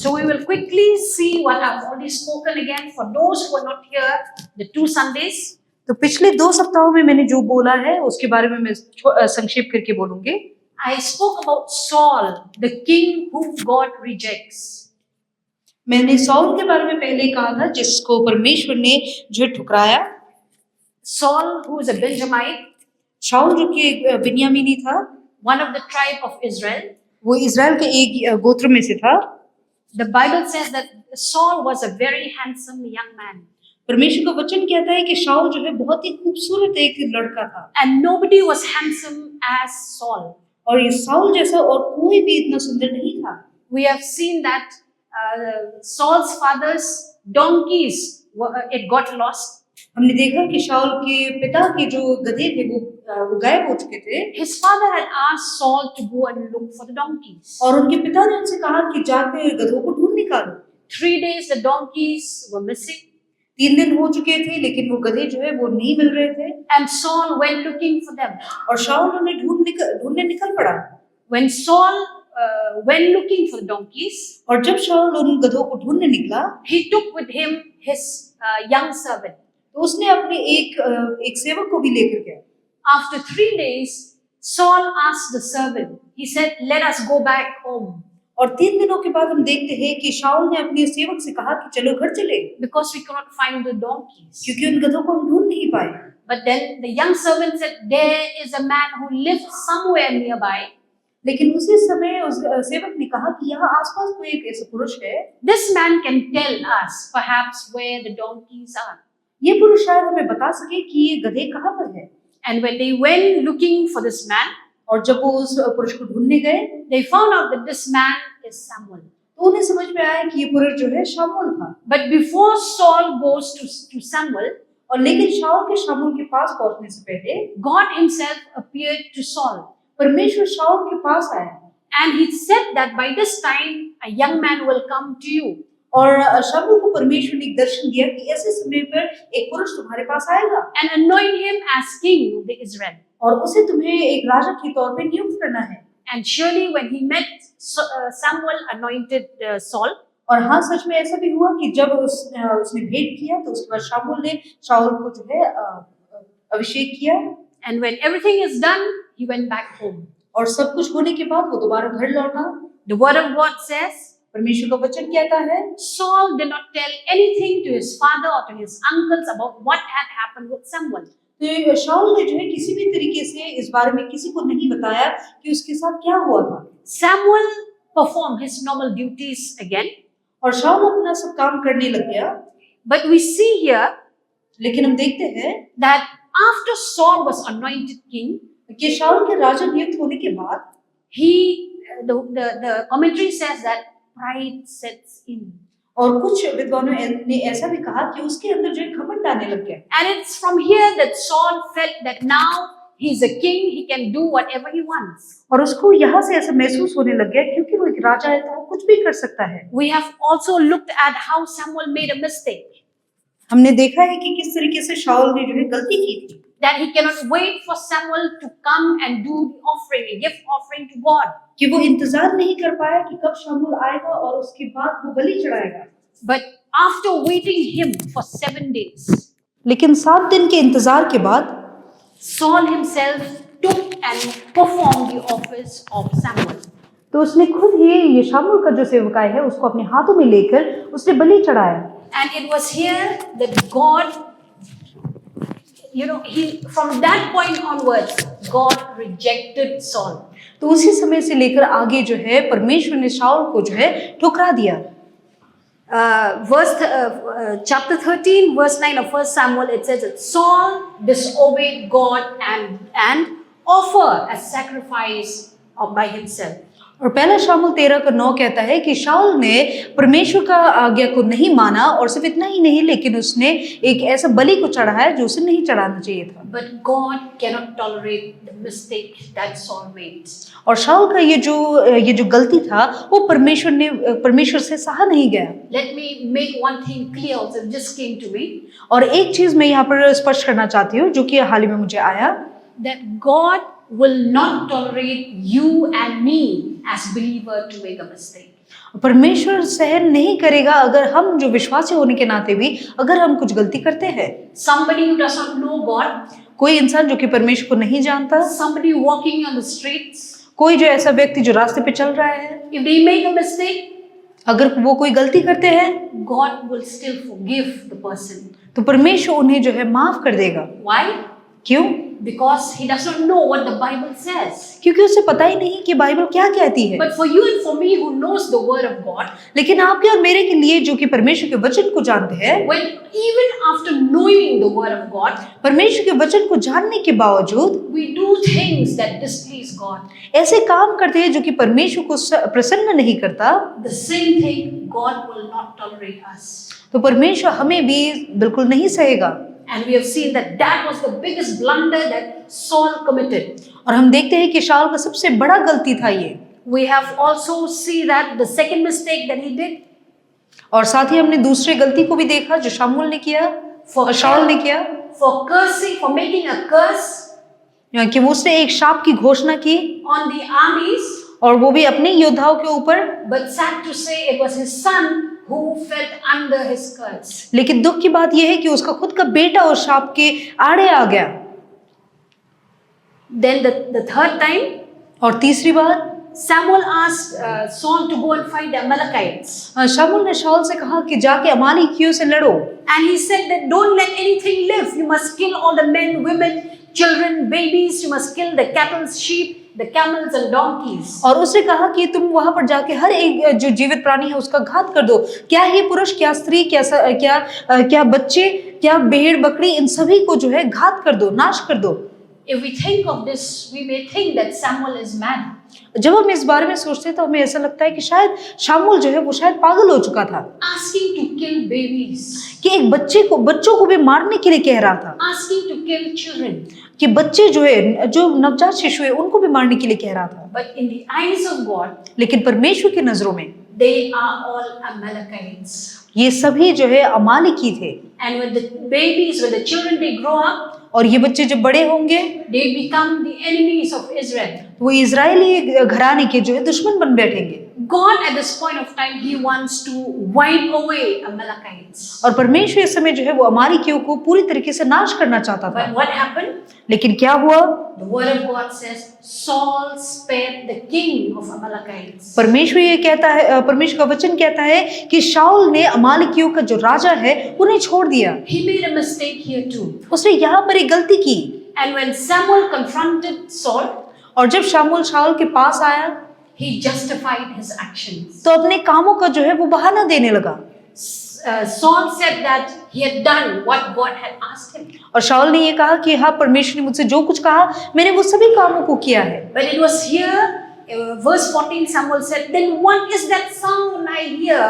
So we will quickly see what I've already spoken again for those who are not here the 2 Sundays. तो पिछले 2 सप्ताहों में मैंने जो बोला है उसके बारे में मैं संक्षेप करके बोलूंगी। I spoke about Saul, the king whom God rejects. मैंने सौल के बारे में पहले कहा था जिसको परमेश्वर ने जो ठुकराया। Saul, who is a Benjamite, शाऊल जो कि एक बिन्यामीनी था, one of the tribe of Israel. वो इज़राइल के एक गोत्र में से था। The Bible says that Saul was a very handsome young man. परमेश्वर का वचन कहता है कि शाऊल जो है बहुत ही खूबसूरत एक लड़का था And nobody was handsome as Saul. और ये शाऊल जैसा और कोई भी इतना सुंदर नहीं था। We have seen that Saul's father's donkeys it got lost. हमने देखा कि शाऊल के पिता के जो गधे थे वो गायब हो चुके थे His father had asked Saul to go and look for the donkeys. और उनके पिता ने उनसे कहा कि जाकर गधों को ढूंढ निकालो। 3 days the donkeys were missing 3 दिन हो चुके थे लेकिन वो गधे जो है वो नहीं मिल रहे थे and Saul went looking for them. और शाऊल उन्हें ढूंढने निकल पड़ा। When Saul went looking for the donkeys, और जब शाऊल उन गधों को ढूंढने निकला he took with him his young servant. तो उसने अपने एक सेवक को भी लेकर गया। After 3 days, Saul asked the servant. He said, "Let us go back home." और 3 दिनों के बाद हम देखते हैं कि शाऊल ने अपने सेवक से कहा कि चलो घर चले Because we cannot find the donkeys. क्योंकि उन गधों को हम ढूंढ नहीं पाए। But then the young servant said, "There is a man who lives somewhere nearby. लेकिन उसी समय उस सेवक ने कहा कि यहाँ आसपास कोई एक ऐसा पुरुष है, This man can tell us perhaps where the donkeys are." ये पुरुष शायद हमें बता सके कि ये गधे कहाँ पर है। And when they went looking for this man, और जब वो उस पुरुष को ढूंढने गए they found out that this man is Samuel. तो उन्हें समझ में आया कि ये पुरुष जो है शाऊल था। But before Saul goes to Samuel, और लेकिन शाऊल के शाऊल के पास पहुंचने से पहले God himself appeared to Saul. परमेश्वर शाऊल के पास आया And he said that by this time a young man will come to you. और शाऊल को परमेश्वर ने एक दर्शन दिया कि ऐसे समय पर एक पुरुष तुम्हारे पास आएगा And anoint him as king of the Israel. और उसे तुम्हें एक राजा के तौर पे नियुक्त करना है। And surely when he met Samuel anointed Saul, और हाँ सच में ऐसा भी हुआ कि जब उसने भेंट किया तो उसके बाद शाऊल ने शाऊल को जो है अभिषेक किया। and when everything is done, he went back home. और सब कुछ होने के बाद वो दोबारा घर लौटा। The word of God says, परमेश्वर का वचन कहता है Saul did not tell anything to his father or to his uncles about what had happened with Samuel. तो शाऊल ने जो है किसी भी तरीके से इस बारे में किसी को नहीं बताया कि उसके साथ क्या हुआ था। Samuel performed his normal duties again. और शाऊल अपना सब काम करने लग गया। But we see here लेकिन हम देखते हैं that after Saul was anointed king, कि शाऊल के राजा नियुक्त होने के बाद the commentary says that pride sets in. और कुछ विद्वानों ने ऐसा भी कहा कि उसके अंदर जो घमंड आने लग गया। And it's from here that Saul felt that now he's a king, he can do whatever he wants. और उसको यहाँ से ऐसा महसूस होने लग गया क्योंकि वो एक राजा है तो वो कुछ भी कर सकता है। We have also looked at how Samuel made a mistake. हमने देखा है कि किस तरीके से शाऊल ने जो है गलती की थी। That he cannot wait for Samuel to come and do the offering, a gift offering to God. कि वो इंतजार नहीं कर पाया कि कब शाऊल आएगा और उसके बाद वो बलि चढ़ाएगा। But after waiting him for 7 days, लेकिन 7 दिन के इंतजार के बाद Saul himself took and performed the office of Samuel. तो उसने खुद ही ये शाऊल का जो सेवकाई है उसको अपने हाथों में लेकर उसने बलि चढ़ाया। And it was here that God, from that point onwards, God rejected Saul. तो उसी समय से लेकर आगे जो है परमेश्वर ने शाऊल को जो है ठुकरा दिया। Chapter 13, verse 9 of 1 Samuel, it says that Saul disobeyed God and offered a sacrifice by himself. और पहला शाऊल 13:9 कहता है कि शाऊल ने परमेश्वर का आज्ञा को नहीं माना और सिर्फ इतना ही नहीं लेकिन उसने एक ऐसा बलि को चढ़ाया जो उसे नहीं चढ़ाना चाहिए था। But God cannot tolerate the mistake that Saul made. और शाऊल का ये जो गलती था वो परमेश्वर से सहा नहीं गया। Let me make one thing clear also, it just came to me. और एक चीज मैं यहाँ पर स्पष्ट करना चाहती हूँ जो कि हाल ही में मुझे आया, that God will not tolerate you and me as believer to make a mistake. परमेश्वर सहन नहीं करेगा अगर हम जो विश्वासी होने के नाते भी अगर हम कुछ गलती करते हैं। Somebody who does not know God, कोई इंसान जो कि परमेश्वर को नहीं जानता, somebody walking on the streets, कोई जो ऐसा व्यक्ति जो रास्ते पे चल रहा है, if they make a mistake, अगर वो कोई गलती करते हैं God will still forgive the person. तो परमेश्वर उन्हें जो है माफ कर देगा। Why? क्यों? Because he does not know what the Bible says. क्योंकि उसे पता ही नहीं कि बाइबल क्या कहती है। But for you and for me who knows the word of God, लेकिन आपके और मेरे के लिए जो कि परमेश्वर के वचन को जानते हैं, when even after knowing the word of God, परमेश्वर के वचन को जानने के बावजूद we do things that displease God, ऐसे काम करते हैं जो कि परमेश्वर को प्रसन्न नहीं करता, the same thing God will not tolerate us. तो परमेश्वर हमें भी बिल्कुल नहीं सहेगा। And we have seen that that was the biggest blunder that Saul committed. और हम देखते हैं कि शाऊल का सबसे बड़ा गलती था ये। We have also see that the second mistake that he did, और साथ ही हमने दूसरी गलती को भी देखा जो शाऊल ने किया और शाऊल ने किया, for cursing, for making a curse कि उसने एक शाप की घोषणा की on the armies. और वो भी अपने योद्धाओं के ऊपर। But sad to say, it was his son who fell under his curse. लेकिन दुख की बात यह है कि उसका खुद का बेटा उस शाप के आड़े आ गया। Then the third time, और तीसरी बार Samuel asked Saul to go and fight the Amalekites. शाऊल ने शाऊल से कहा कि जाके अमालेकियों से लड़ो। And he said that don't let anything live. You must kill all the men, women, children, babies. You must kill the cattle, sheep, the camels and donkeys. और उसने कहा कि तुम वहां पर जाके हर एक जो जीवित प्राणी है उसका घात कर दो, क्या ही पुरुष, क्या स्त्री, क्या बच्चे, क्या भेड़ बकरी, इन सभी को जो है घात कर दो, नाश कर दो। If we think of this, we may think that Samuel is mad. जब हम इस बारे में सोचते हैं तो हमें ऐसा लगता है कि शायद शाऊल जो है वो शायद पागल हो चुका था, Asking to kill babies, कि एक बच्चों को भी मारने के लिए कह रहा था, asking to kill children. कि बच्चे जो है, जो नवजात शिशु है, उनको भी मारने के लिए कह रहा था। But in the eyes of God, लेकिन परमेश्वर की नजरों में they are all Amalekites. ये सभी जो है अमालेकी थे। And when the babies, when the children, they grow up, और ये बच्चे जब बड़े होंगे they become the enemies of Israel. वो इजरायली घराने के जो है दुश्मन बन बैठेंगे। God at this point of time, he wants to wipe away Amalekites. और परमेश्वर इस समय जो है वो अमालेकियों को पूरी तरीके से नाश करना चाहता था। But what happened? लेकिन क्या हुआ? The word of God says Saul spared the king of Amalekites. परमेश्वर ये कहता है, परमेश्वर का वचन कहता है कि शाऊल ने अमालेकियों का जो राजा है उन्हें छोड़ दिया। He made a mistake here too. उसने यहाँ पर एक गलती की। And when Samuel confronted Saul, और जब शाऊल के पास आया he justified his actions. तो अपने कामों का जो है वो बहाना देने लगा। Saul said that he had done what God had asked him. और शाऊल ने ये कहा कि हाँ, परमेश्वर ने मुझसे जो कुछ कहा मैंने वो सभी कामों को किया है। But it was here, verse 14, Samuel said, then what is that sound I hear?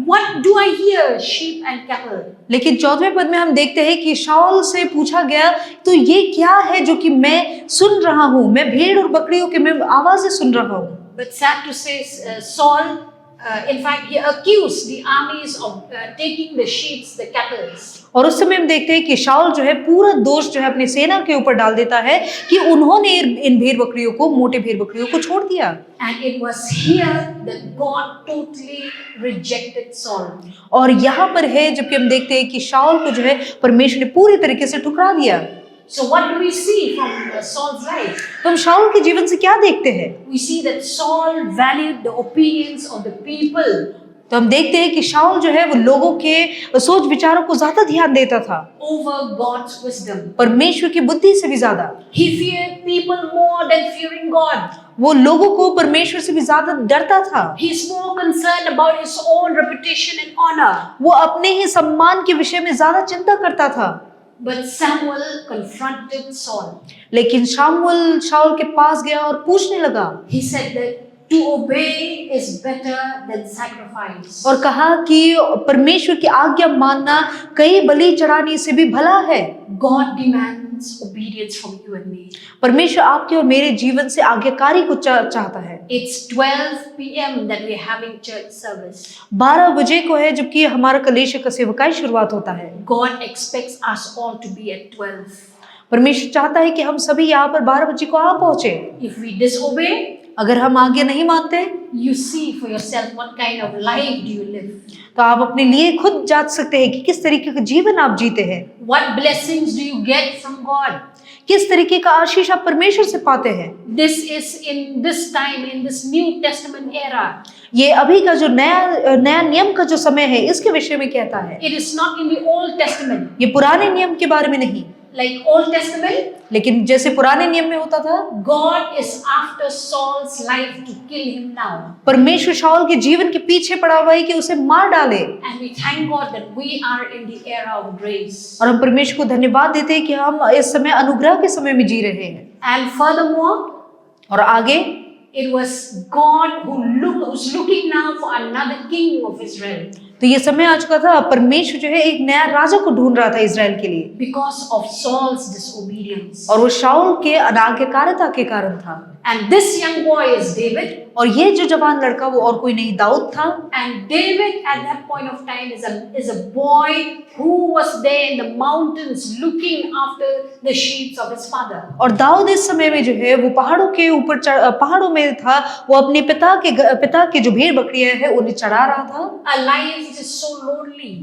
What do I hear? Sheep and cattle. लेकिन 14वें पद में हम देखते हैं कि शाऊल से पूछा गया तो ये क्या है जो कि मैं सुन रहा हूँ, मैं भेड़ और बकरियों के मैं आवाजें सुन रहा हूँ। But sad to say, Saul, in fact, he accused the armies of taking the sheep, the cattle. और उस समय हम देखते हैं कि शाऊल जो है पूरा दोष जो है अपनी सेना के ऊपर डाल देता है कि उन्होंने इन भेड़ बकरियों को, मोटे भेड़ बकरियों को छोड़ दिया। And it was here that God totally rejected Saul. और यहाँ पर है जबकि हम देखते हैं कि शाऊल को जो है परमेश्वर ने पूरी तरीके से ठुकरा दिया। So what do we see from Saul's life? तो हम शाऊल के जीवन से क्या देखते हैं? We see that Saul valued the opinions of the people. तो हम देखते हैं कि शाऊल जो है वो लोगों के सोच विचारों को ज्यादा ध्यान देता था over God's wisdom. परमेश्वर की बुद्धि से भी ज्यादा। He feared people more than fearing God. वो लोगों को परमेश्वर से भी ज्यादा डरता था। He's more concerned about his own reputation and honor. वो अपने ही सम्मान के विषय में ज्यादा चिंता करता था। But Samuel confronted Saul. लेकिन शाऊल के पास गया और पूछने लगा। He said that to obey is better than sacrifice. और कहा कि परमेश्वर की आज्ञा मानना कई बलि चढ़ाने से भी भला है। God demands obedience from you and me. परमेश्वर आपके और मेरे जीवन से आज्ञाकारी को चाहता है। It's 12 p.m. that we're having church service. 12 बजे को है जबकि हमारा कलीसिया का सेवकाई शुरुआत होता है। God expects us all to be at 12. परमेश्वर चाहता है कि हम सभी यहाँ पर 12 बजे को आ पहुंचे। If we disobey, अगर हम आज्ञा नहीं मानते you see for yourself what kind of life do you live. तो आप अपने लिए खुद जांच सकते हैं कि किस तरीके का जीवन आप जीते हैं, What blessings do you get from God? किस तरीके का आशीष आप परमेश्वर से पाते हैं। This is in this time, in this New Testament era. ये अभी का जो नया नियम का जो समय है इसके विषय में कहता है। It is not in the Old Testament. ये पुराने नियम के बारे में नहीं, Like Old Testament, लेकिन जैसे पुराने नियम में होता था, God is after Saul's life to kill him now. परमेश्वर शाऊल के जीवन के पीछे पड़ा हुआ है कि उसे मार डाले। And we thank God that we are in the era of grace. और हम परमेश्वर को धन्यवाद देते हैं कि हम इस समय अनुग्रह के समय में जी रहे हैं। And furthermore, और आगे it was God who's looking now for another king of Israel. तो ये समय आ चुका था, परमेश्वर जो है एक नया राजा को ढूंढ रहा था इजराइल के लिए, Because of Saul's disobedience. और वो शाऊल के अनाज्ञाकारिता के कारण था। And this young boy is David. और ये जो जवान लड़का वो और कोई नहीं, दाऊद था। And David at that point of time is a boy who was there in the mountains looking after the sheep of his father. और दाऊद इस समय में जो है वो पहाड़ों के ऊपर पहाड़ों में था, वो अपने पिता के जो भेड़ बकरियां है उन्हें चढ़ा रहा था। A life which is so lonely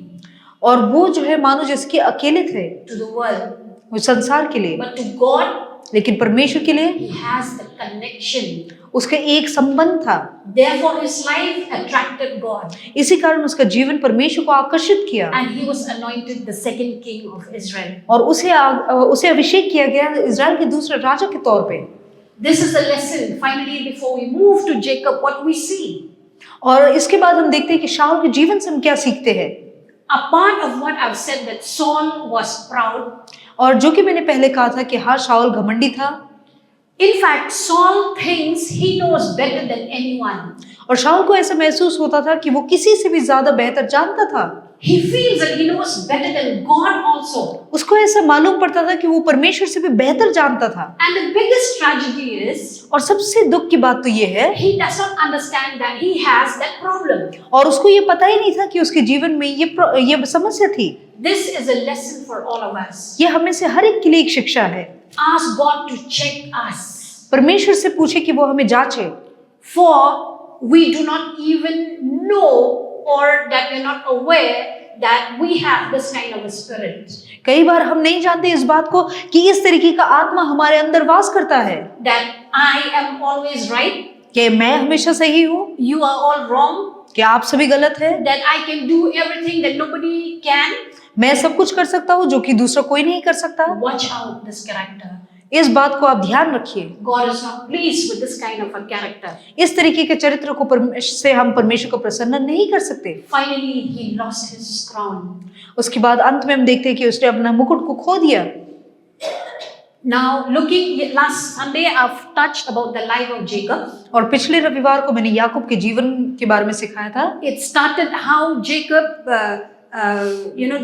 और वो जो है मानो जिसके अकेले थे to the world, वो संसार के लिए, but to God लेकिन परमेश्वर के लिए he has a connection. उसका एक संबंध था। Therefore his life attracted God. इसी कारण उसका जीवन परमेश्वर को आकर्षित किया, And he was anointed the second king of Israel. और उसे अभिषेक किया गया इजराइल के दूसरे राजा के तौर पे। This is a lesson. Finally, before we move to Jacob, what we see. और इसके बाद हम देखते हैं कि शाऊल के जीवन से हम क्या सीखते हैं। A part of what I've said that Saul was proud. और जो कि मैंने पहले कहा था कि हाँ शाऊल घमंडी था। In fact, Saul thinks he knows better than anyone. और शाऊल को ऐसा महसूस होता था कि वो किसी से भी ज्यादा बेहतर जानता था। He feels that he knows better than God also. उसको ऐसा मालूम पड़ता था कि वो परमेश्वर से भी बेहतर जानता था। And the biggest tragedy is और सबसे दुख की बात तो ये है he does not understand that he has that problem. और उसको ये पता ही नहीं था कि उसके जीवन में ये समस्या थी। This is a lesson for all of us. ये हमें से हर एक के लिए एक शिक्षा है। Ask God to check us. परमेश्वर से पूछे कि वो हमें जांचे। For we do not even know or that we're not aware that we have this kind of a spirit. कई बार हम नहीं जानते इस बात को कि इस तरीके का आत्मा हमारे अंदर वास करता है। That I am always right. कि मैं हमेशा सही हूँ, You are all wrong. कि आप सभी गलत है, That I can do everything that nobody can. मैं सब कुछ कर सकता हूँ जो कि दूसरा कोई नहीं कर सकता। Watch out this character. इस बात को आप ध्यान रखिए। God is not pleased with this kind of a character. इस तरीके के चरित्र को से हम परमेश्वर को प्रसन्न नहीं कर सकते। Finally, he lost his crown. उसके बाद अंत में हम देखते हैं कि उसने अपना मुकुट को खो दिया। Now, looking last Sunday, I've touched about the life of Jacob. और पिछले रविवार को मैंने याकूब के जीवन के बारे में सिखाया था। It started how Jacob,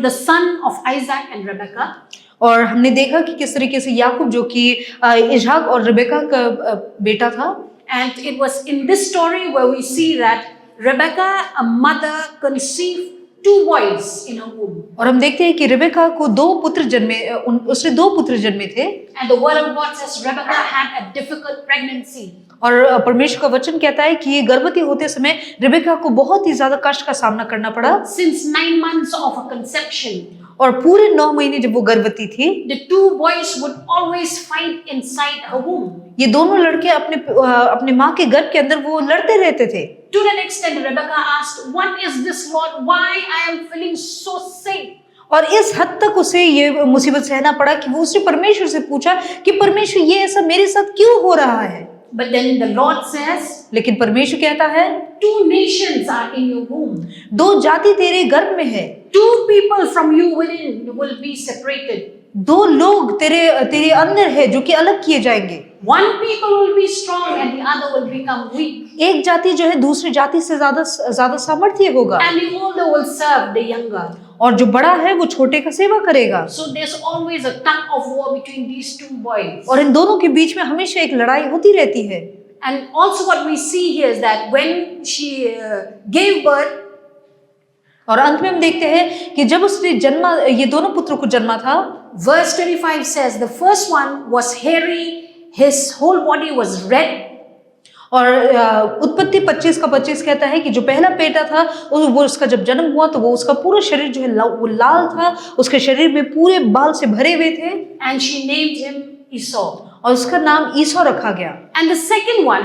the son of Isaac and Rebekah. और हमने देखा कि किस तरीके से याकूब जो कि इसहाक और रिबेका का बेटा था। And it was in this story where we see that Rebekah, a mother, conceived 2 boys in her womb. और हम देखते हैं कि रिबेका को उसने 2 पुत्र जन्मे थे। And the word of God says Rebekah had a difficult pregnancy. और परमेश्वर का वचन कहता है कि ये गर्भवती होते समय रिबेका को बहुत ही ज्यादा कष्ट का सामना करना पड़ा। Since 9 months of a conception, और पूरे 9 महीने जब वो गर्भवती थी, the 2 boys would always fight inside her womb. ये दोनों लड़के अपने माँ के गर्भ के अंदर वो लड़ते रहते थे। To that extent, Rebekah asked, "What is this, Lord? Why I am feeling so sick?" और इस हद तक उसे ये मुसीबत सहना पड़ा कि वो उसने परमेश्वर से पूछा कि परमेश्वर ये ऐसा मेरे साथ क्यों हो रहा है। But then the Lord says, लेकिन परमेश्वर कहता है 2 nations are in your womb. 2 जाति तेरे गर्भ में है। 2 people from you within will be separated. 2 लोग तेरे अंदर है जो कि अलग किए जाएंगे। 1 people will be strong and the other will become weak. एक जाति जो है दूसरी जाति से ज्यादा सामर्थ्य होगा, And the older will serve the younger. और जो बड़ा है वो छोटे का सेवा करेगा। So there's always a tug of war between these 2 boys. और इन दोनों के बीच में हमेशा एक लड़ाई होती रहती है। And also what we see here is that when she gave birth, और अंत में हम देखते हैं कि जब उसने ये दोनों पुत्रों को जन्मा था, verse 25 says the first one was hairy, his whole body was red. और उत्पत्ति 25 का 25 कहता है कि जो पहला बेटा था वो उसका जब जन्म हुआ तो वो उसका पूरा शरीर जो है वो लाल था, उसके शरीर में पूरे बाल से भरे हुए थे and she named him Esau. और उसका नाम ईसो रखा गया। And the second one,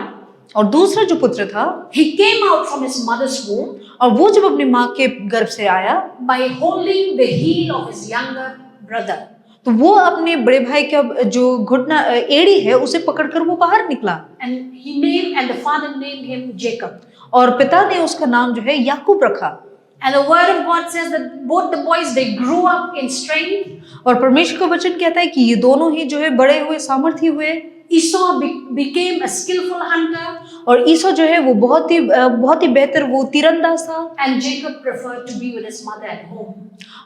और दूसरा जो पुत्र था he came out from his mother's womb और वो जब अपनी माँ के गर्भ से आया by holding the heel of his younger brother. तो वो अपने बड़े भाई का जो घुटना एड़ी है उसे पकड़कर वो बाहर निकला And the father named him Jacob. और पिता ने उसका नाम जो है याकूब रखा। And the word of God says that both the boys, they grew up in strength. और परमेश्वर का वचन कहता है कि ये दोनों ही जो है बड़े हुए, सामर्थी हुए। Esau became a skillful hunter. और ईसो जो है वो बहुत ही बेहतर वो तीरंदाज था। And Jacob preferred to be with his mother at home.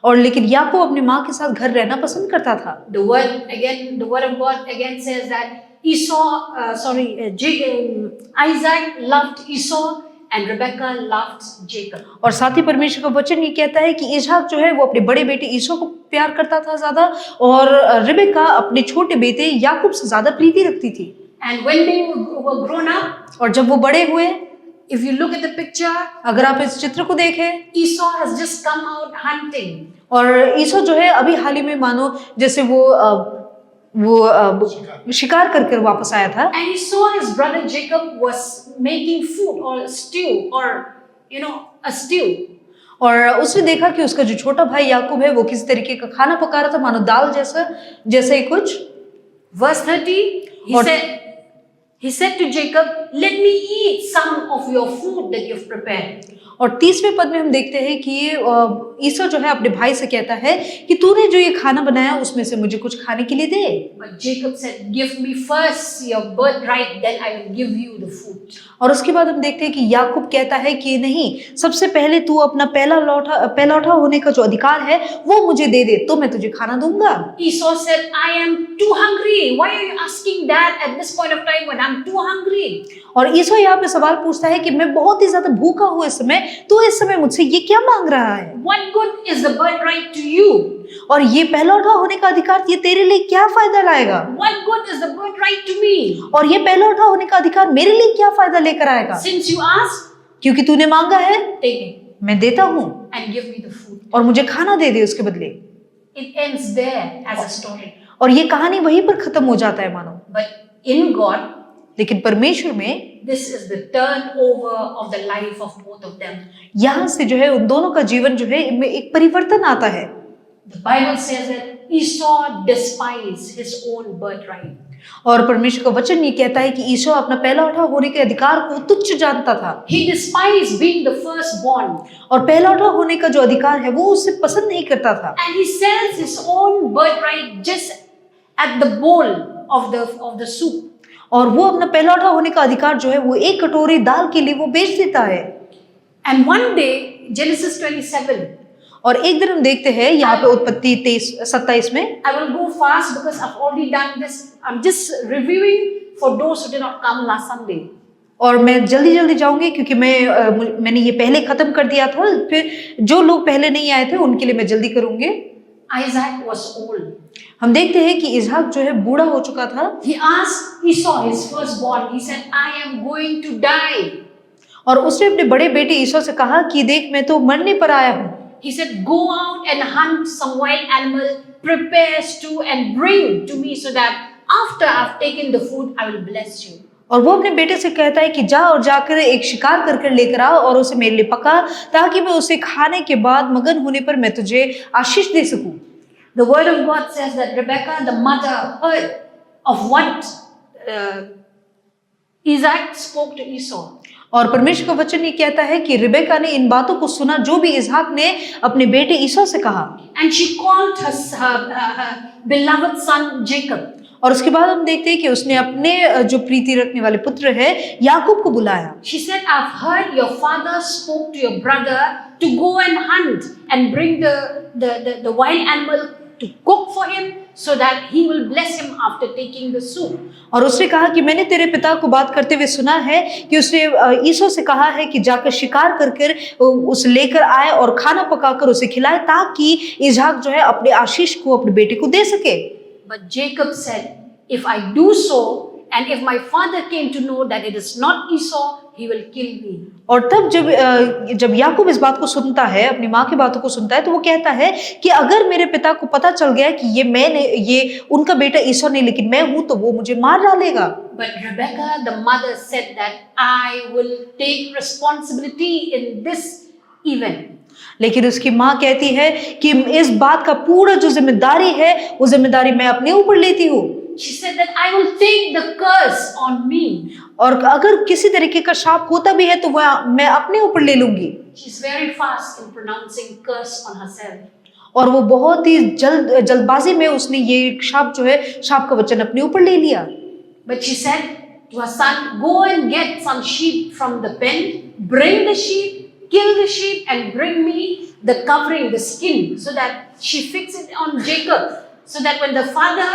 और लेकिन याकूब अपनी माँ के साथ घर रहना पसंद करता था। The word of God again says that Isaac loved Esau and Rebekah loved Jacob. और साथ ही परमेश्वर का वचन ये कहता है कि इसहाक जो है वो अपने बड़े बेटे ईसो को प्यार करता था ज्यादा और रिबेका अपने छोटे बेटे याकूब से ज्यादा प्रीति रखती थी। And when they were grown up, और जब वो बड़े हुए, if you look at the picture, अगर आप इस चित्र को देखें, Esau has just come out hunting. और ईसो जो है अभी हाल ही में मानो जैसे वो शिकार करके वापस आया था। And he saw his brother Jacob was making food or stew or a stew. और उसने देखा कि उसका जो छोटा भाई याकूब है वो किस तरीके का खाना पका रहा था, मानो दाल जैसे ही कुछ। Verse 30, he said to Jacob, let me eat some of your food that you've prepared. और 30वें पद में हम देखते हैं कि ईसो जो है अपने भाई से कहता है कि तूने जो ये खाना बनाया उसमें से मुझे कुछ खाने के लिए दे। But Jacob said, give me first your birthright, then I will give you the food. और उसके बाद हम देखते हैं कि याकूब कहता है कि नहीं, सबसे पहले तू अपना पहला लौटा होने का जो अधिकार है वो मुझे दे दे तो मैं तुझे खाना दूंगा। Esau said, I am too hungry. Why are you asking that at this point of time when I'm too hungry? और ईसो यहाँ पे सवाल पूछता है कि मैं बहुत ही ज्यादा भूखा हूँ इस समय, तो इस समय मुझसे ये क्या मांग रहा है? What good is the birthright to you? और ये पहला उठा होने का अधिकार ये तेरे लिए क्या फायदा लाएगा? What good is the birthright to me? और ये पहला उठा होने का अधिकार मेरे लिए क्या फायदा लेकर आएगा? Since you asked, क्योंकि तूने मांगा है, take it. मैं देता हूँ And give me the food. और मुझे खाना दे दे उसके बदले। It ends there as a story. और ये कहानी वहीं पर खत्म हो जाता है मानो। But in God, लेकिन परमेश्वर में this is the turnover of the life of both of them. यहाँ से जो है उन दोनों का जीवन जो है इनमें एक परिवर्तन आता है। The Bible says that Esau despised his own birthright. और परमेश्वर का वचन ये कहता है कि ईसो अपना पहला उठा होने के अधिकार को तुच्छ जानता था। He despised being the firstborn. और पहला उठा होने का जो अधिकार है वो उसे पसंद नहीं करता था। And he sells his own birthright just at the bowl of the soup. और वो अपना पहला उठा होने का अधिकार जो है वो एक कटोरी दाल के लिए वो बेच देता है। And one day, Genesis 27. और एक दिन हम देखते हैं यहाँ पे उत्पत्ति 27 में। I will go fast because I've already done this. I'm just reviewing for those who did not come last Sunday. और मैं जल्दी जाऊंगी क्योंकि मैंने ये पहले खत्म कर दिया था, फिर जो लोग पहले नहीं आए थे उनके लिए मैं जल्दी करूंगी। Isaac was old. हम देखते हैं कि इसहाक जो है बूढ़ा हो चुका था। He asked Esau, his firstborn. He said, I am going to die. और उसने अपने बड़े बेटे ईसो से कहा कि देख मैं तो मरने पर आया हूँ। He said, go out and hunt some wild animal, prepare stew and bring to me so that after I've taken the food, I will bless you. और वो अपने बेटे से कहता है कि जा और जाकर एक शिकार कर लेकर आ और उसे मेरे लिए पका, ताकि मैं उसे खाने के बाद मगन होने पर मैं तुझे आशीष दे सकूं। The word of God says that Rebekah, the mother, heard of what Isaac spoke to Esau. और परमेश्वर का वचन ये कहता है कि रिबेका ने इन बातों को सुना जो भी इसहाक ने अपने बेटे ईसो से कहा। And she called her beloved son Jacob. और उसके बाद हम देखते हैं कि उसने अपने जो प्रीति रखने वाले पुत्र है याकूब को बुलाया। She said, I've heard your father spoke to your brother to go and hunt and bring the wild animal to cook for him so that he will bless him after taking the soup. और उसने कहा कि मैंने तेरे पिता को बात करते हुए सुना है कि उसने ईसो से कहा है कि जाकर शिकार कर उसे लेकर आए और खाना पकाकर उसे खिलाए ताकि इसहाक जो है अपने आशीष को अपने बेटे को दे सके। But Jacob said, if I do so, and if my father came to know that it is not Esau, he will kill me. और तब जब याकूब इस बात को सुनता है, अपनी माँ की बातों को सुनता है, तो वो कहता है कि अगर मेरे पिता को पता चल गया कि ये उनका बेटा ईसो नहीं लेकिन मैं हूं, तो वो मुझे मार डालेगा। But Rebecca, the mother, said that I will take responsibility in this event. लेकिन उसकी माँ कहती है कि इस बात का पूरा जो जिम्मेदारी है, वो जिम्मेदारी मैं अपने ऊपर लेती हूँ। She said that I will take the curse on me. और अगर किसी तरीके का शाप होता भी है तो वह मैं अपने ऊपर ले लूंगी। She's very fast in pronouncing curse on herself. और वो बहुत ही जल्दबाजी में उसने ये शाप जो है, शाप का वचन अपने ऊपर ले लिया। But she said to her son, go and get some sheep from the pen, bring the sheep, kill the sheep, and bring me the covering, the skin, so that she fix it on Jacob, so that when the father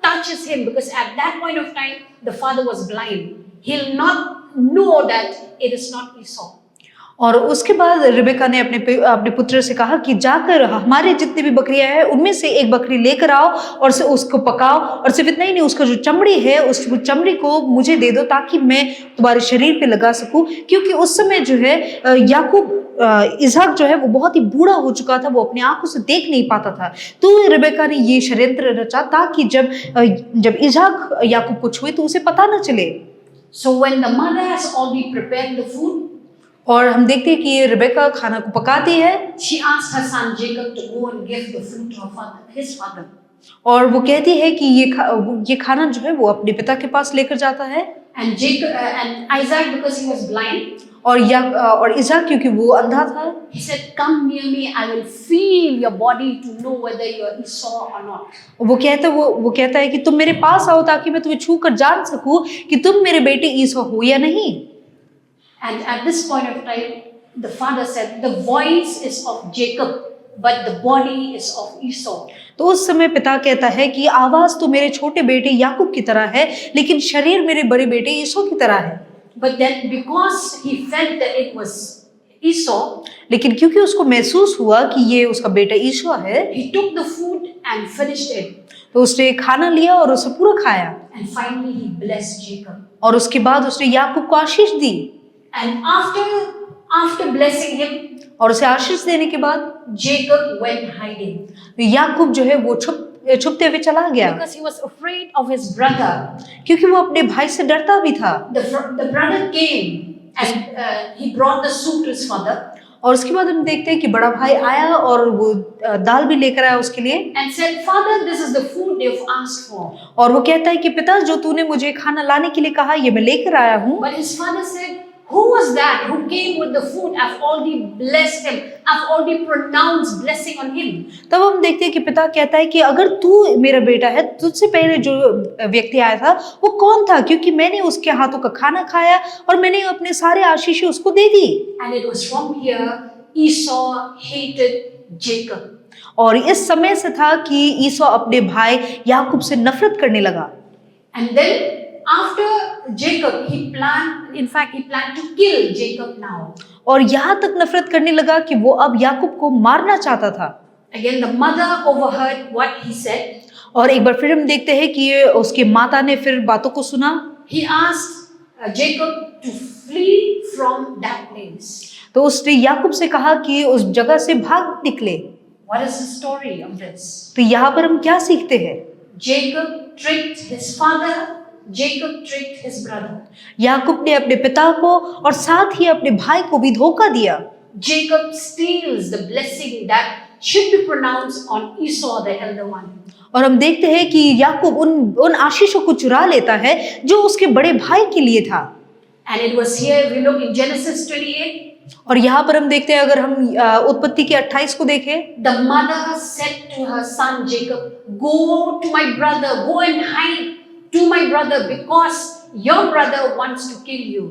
touches him, because at that point of time the father was blind, he'll not know that it is not Esau. और उसके बाद Rebecca ने अपने पुत्र से कहा कि जाकर हमारे जितने भी बकरियां हैं उनमें से एक बकरी लेकर आओ और से उसको पकाओ, और सिर्फ इतना ही नहीं, उसका जो चमड़ी है उस चमड़ी को मुझे दे दो ताकि मैं तुम्हारे शरीर पे लगा सकूं, क्योंकि उस समय जो है याकूब इसहाक जो है वो बहुत ही बूढ़ा हो चुका था, वो अपनी आंखों से देख नहीं पाता था। तो रिबेका ने ये षड्यंत्र रचा ताकि जब इसहाक याकूब को छुए तो उसे पता न चले। So when the mother has already prepared the food, और हम देखते हैं कि रिबेका खाना को पकाती है, she asked her son Jacob to go and give the food to her father, his father. और वो कहती है कि ये खाना जो है वो अपने पिता के पास लेकर जाता है। And Jacob and Isaac, because he was blind, और इसहाक क्योंकि वो अंधा था, he said, come near me, I will feel your body to know whether you are Esau or not. वो कहता है कि तुम मेरे पास आओ ताकि मैं तुम्हें छू कर जान सकूं कि तुम मेरे बेटे ईसो हो या नहीं। And at this point of time, the father said, the voice is of Jacob, but the body is of Esau. तो उस समय पिता कहता है कि आवाज तो मेरे छोटे बेटे याकूब की तरह है, लेकिन शरीर मेरे बड़े बेटे ईसो की तरह है। But then because he felt that it was Esau, लेकिन क्योंकि उसको महसूस हुआ कि ये उसका बेटा ईसो है, he took the food and finished it. तो उसने खाना लिया और उसे पूरा खाया। And finally he blessed Jacob. और उसके बाद उसने याकूब को आशीष दी। And after blessing him, और उसे आशीष देने के बाद Jacob went hiding. याकूब जो है वो छुपते हुए चला गया, Because he was afraid of his brother. क्योंकि वो अपने भाई से डरता भी था। The brother came and he brought the soup to his father. और उसके बाद हम देखते हैं कि बड़ा भाई आया और वो दाल भी लेकर आया उसके लिए। And said, Father, this is the food you've asked for. और वो कहता है कि पिता, जो तूने मुझे खाना लाने के लिए कहा ये मैं लेकर आया हूँ। But his father said, who was that who came with the food? I've already blessed him. I've already pronounced blessing on him. तब हम देखते हैं कि पिता कहता है कि अगर तू मेरा बेटा है, तुझसे पहले जो व्यक्ति आया था वो कौन था, क्योंकि मैंने उसके हाथों का खाना खाया और मैंने अपने सारे आशीष उसको दे दी। And it was from here Esau hated Jacob. और इस समय से था कि ईसो अपने भाई याकूब से नफरत करने लगा। And then after Jacob, he planned to kill Jacob now. और यहाँ तक नफरत करने लगा कि वो अब याकूब को मारना चाहता था। Again, the mother overheard what he said. और एक बार फिर हम देखते हैं कि उसकी माता ने फिर बातों को सुना। He asked Jacob to flee from that place. तो उसने याकूब से कहा कि उस जगह से भाग निकले। What is the story of this? तो यहाँ पर हम क्या सीखते हैं? Jacob tricked his father. Jacob tricked his brother. याकूब ने अपने पिता को और साथ ही अपने भाई को भी धोखा दिया। Jacob steals the blessing that should be pronounced on Esau, the elder one. और हम देखते हैं कि याकूब उन आशीषों को चुरा लेता है जो उसके बड़े भाई के लिए था। And it was here, we look in Genesis 28. और यहाँ पर हम देखते हैं, अगर हम उत्पत्ति के 28 को देखें, The mother said to her son Jacob, go to my brother, go and hide to my brother because your brother wants to kill you.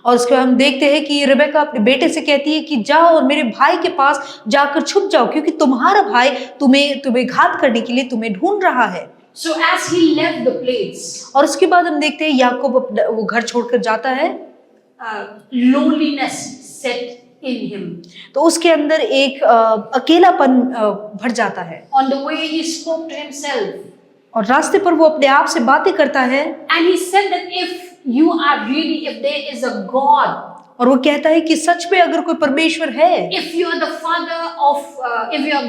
और उसके बाद हम देखते हैं कि रिबेका अपने बेटे से कहती है कि जाओ और मेरे भाई के पास जाकर छुप जाओ, क्योंकि तुम्हारा भाई तुम्हें घात करने के लिए तुम्हें ढूंढ रहा है। So as he left the place, और उसके बाद हम देखते हैं याकूब वो घर छोड़कर जाता है। loneliness set in him. तो उसके अंदर एक अकेलापन भर जाता है। On the way he spoke to himself. और रास्ते पर वो अपने आप से बातें करता है And he said that if there is a God, और वो कहता है कि सच में अगर कोई परमेश्वर है, if you are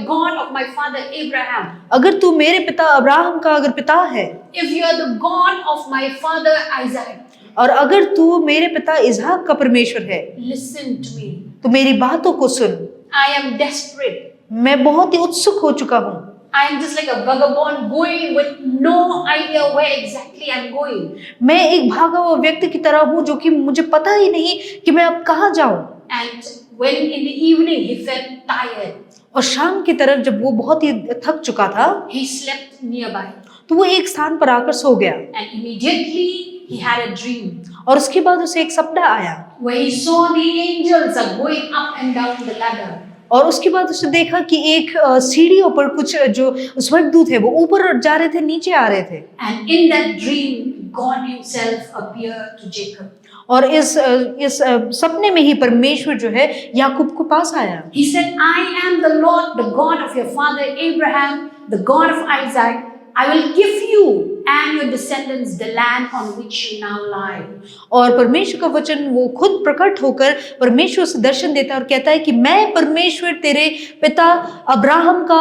God of my father Abraham, अगर तू मेरे पिता अब्राहम का अगर पिता है, if you are the God of my father Isaac, और अगर तू मेरे पिता इसहाक का परमेश्वर है, listen to me. तो मेरी बातों को सुन। I am desperate. मैं बहुत ही उत्सुक हो चुका हूँ। I am just like a vagabond going with no idea where exactly I'm going. मैं एक भागा हुआ व्यक्ति की तरह हूँ जो कि मुझे पता ही नहीं कि मैं अब कहाँ जाऊँ। And when in the evening he felt tired, और शाम की तरफ जब वो बहुत ही थक चुका था, he slept nearby. तो वो एक स्थान पर आकर सो गया And immediately he had a dream और उसके बाद उसे एक सपना आया where he saw the angels are going up and down the ladder. और उसके बाद उसने देखा कि एक सीढ़ियों पर कुछ जो स्वर्गदूत है वो ऊपर जा रहे थे, नीचे आ रहे थे। And in that dream, God himself appeared to Jacob. और इस सपने में ही परमेश्वर जो है याकूब को पास आया। He said, I am the Lord, the God of your father Abraham, the God of Isaac. I will give you and your descendants the land on which you now lie. और परमेश्वर का वचन वो खुद प्रकट होकर परमेश्वर से दर्शन देता है और कहता है कि मैं परमेश्वर तेरे पिता अब्राहम का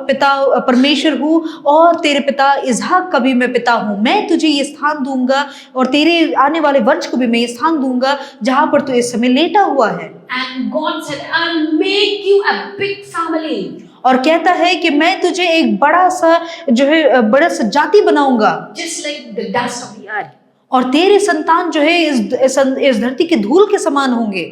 पिता परमेश्वर हूँ और तेरे पिता इसहाक का भी मैं पिता हूँ। मैं तुझे ये स्थान दूंगा और तेरे आने वाले वंश को भी मैं ये स्थान दूंगा जहाँ पर तू इस समय लेटा हुआ है। And God said, I'll make you a big family. और कहता है कि मैं तुझे एक बड़ा सा जो है बड़ा सा जाति बनाऊंगा, Just like the dust of the earth. और तेरे संतान जो है इस धरती के धूल के समान होंगे।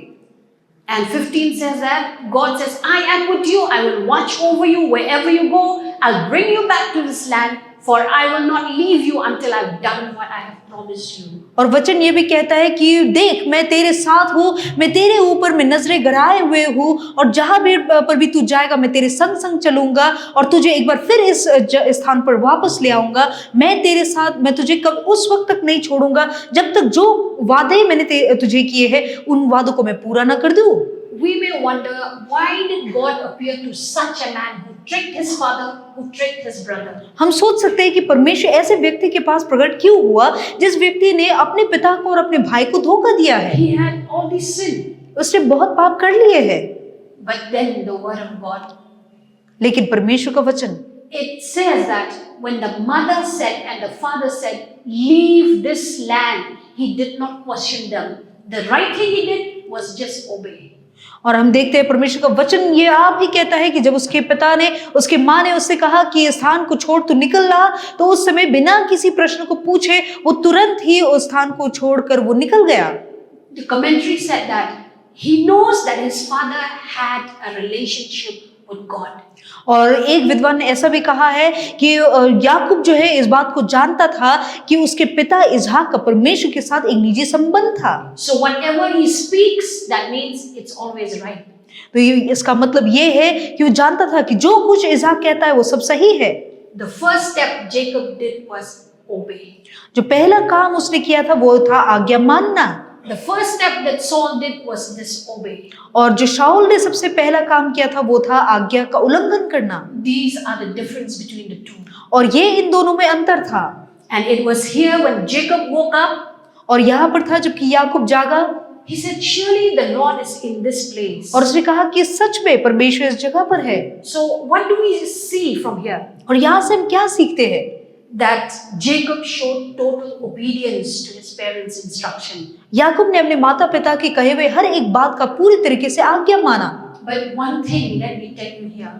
And 15 says that God says, I am with you. I will watch over you wherever you go. I'll bring you back to this land, for I will not leave you until I've done what I have promised you. और वचन ये भी कहता है कि देख मैं तेरे साथ हूँ, मैं तेरे ऊपर मैं नजरें गड़ाए हुए हूँ और जहाँ भी पर भी तू जाएगा मैं तेरे संग संग चलूंगा और तुझे एक बार फिर इस स्थान पर वापस ले आऊंगा। मैं तेरे साथ, मैं तुझे कब उस वक्त तक नहीं छोड़ूंगा जब तक जो वादे मैंने तुझे किए हैं उन वादों को मैं पूरा ना कर दूं। We may wonder, why did God appear to such a man who tricked his father, who tricked his brother? हम सोच सकते हैं कि परमेश्वर ऐसे व्यक्ति के पास प्रकट क्यों हुआ जिस व्यक्ति ने अपने पिता को और अपने भाई को धोखा दिया है। He had all these sin. उसने बहुत पाप कर लिए हैं। But then the word of God, लेकिन परमेश्वर का वचन, it says that when the mother said and the father said, leave this land, he did not question them. The right thing he did was just obey. और हम देखते हैं परमेश्वर का वचन ये आप ही कहता है कि जब उसके पिता ने, उसके माँ ने उससे कहा कि इस स्थान को छोड़ तू निकल रहा, तो उस समय बिना किसी प्रश्न को पूछे वो तुरंत ही उस स्थान को छोड़कर वो निकल गया। The commentary said that he knows that his father had a relationship with God. और एक विद्वान ने ऐसा भी कहा है कि याकूब जो है इस बात को जानता था कि उसके पिता इसहाक का परमेश्वर के साथ एक निजी संबंध था। So whatever he speaks, that means it's always right. तो ये इसका मतलब ये है कि वो जानता था कि जो कुछ इसहाक कहता है वो सब सही है। The first step Jacob did was obey. जो पहला काम उसने किया था वो था आज्ञा मानना। The first step that Saul did was disobey. और जो शाऊल ने सबसे पहला काम किया था वो था आज्ञा का उल्लंघन करना। These are the difference between the two. और ये इन दोनों में अंतर था। And it was here when Jacob woke up. और यहाँ पर था जबकि याकूब जागा। He said, surely the Lord is in this place. और उसने कहा कि सच में परमेश्वर इस जगह पर है। So what do we see from here? और यहाँ से हम क्या सीखते हैं? That Jacob showed total obedience to his parents' instruction. याकूब ने अपने माता पिता के कहे हुए हर एक बात का पूरी तरीके से आज्ञा माना। But one thing, let me tell you here.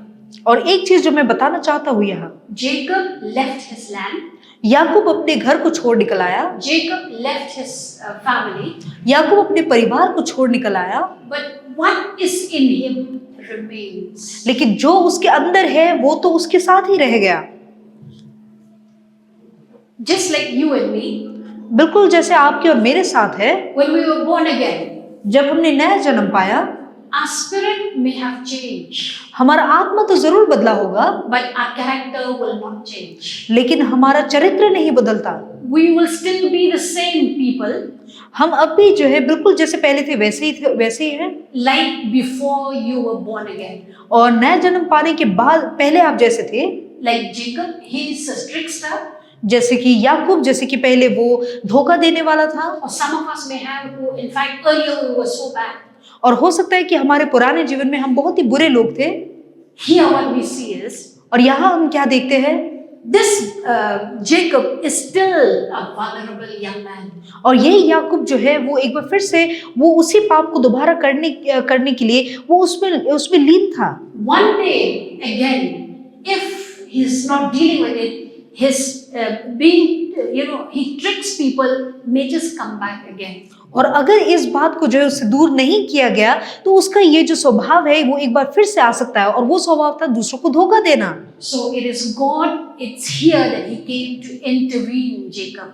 और एक चीज जो मैं बताना चाहता हूँ यहाँ, Jacob left his land. याकूब अपने घर को छोड़ निकल आया। Jacob left his family. याकूब अपने परिवार को छोड़ निकल आया। But what is in him remains. लेकिन जो उसके अंदर है वो तो उसके साथ ही रह गया। Just like you and me. बिल्कुल जैसे आपके और मेरे साथ है। When we were born again. जब हमने नया जन्म पाया, Our spirit may have changed. हमारा आत्मा तो जरूर बदला होगा, But our character will not change. लेकिन हमारा चरित्र नहीं बदलता। We will still be the same people. हम अब भी जो है बिल्कुल जैसे पहले थे वैसे ही हैं। Like before you were born again. और नया जन्म पाने के बाद पहले आप जैसे थे। like Jacob, he is a trickster, जैसे कि याकूब, जैसे कि पहले वो धोखा देने वाला था, or some of us may have who, in fact, earlier we were so bad. और हो सकता है कि हमारे पुराने जीवन में हम बहुत ही बुरे लोग थे। Here, what we see is और यहाँ हम क्या देखते हैं, this Jacob is still a vulnerable young man. और ये याकूब जो है वो एक बार फिर से वो उसी पाप को दोबारा करने के लिए वो उसमें लीन था। One day again, if he's not dealing with it, his he tricks people, may just come back again. और अगर इस बात को जो है उससे दूर नहीं किया गया तो उसका ये जो स्वभाव है वो एक बार फिर से आ सकता है, और वो स्वभाव था दूसरों को धोखा देना। So it is God, it's here that he came to intervene Jacob.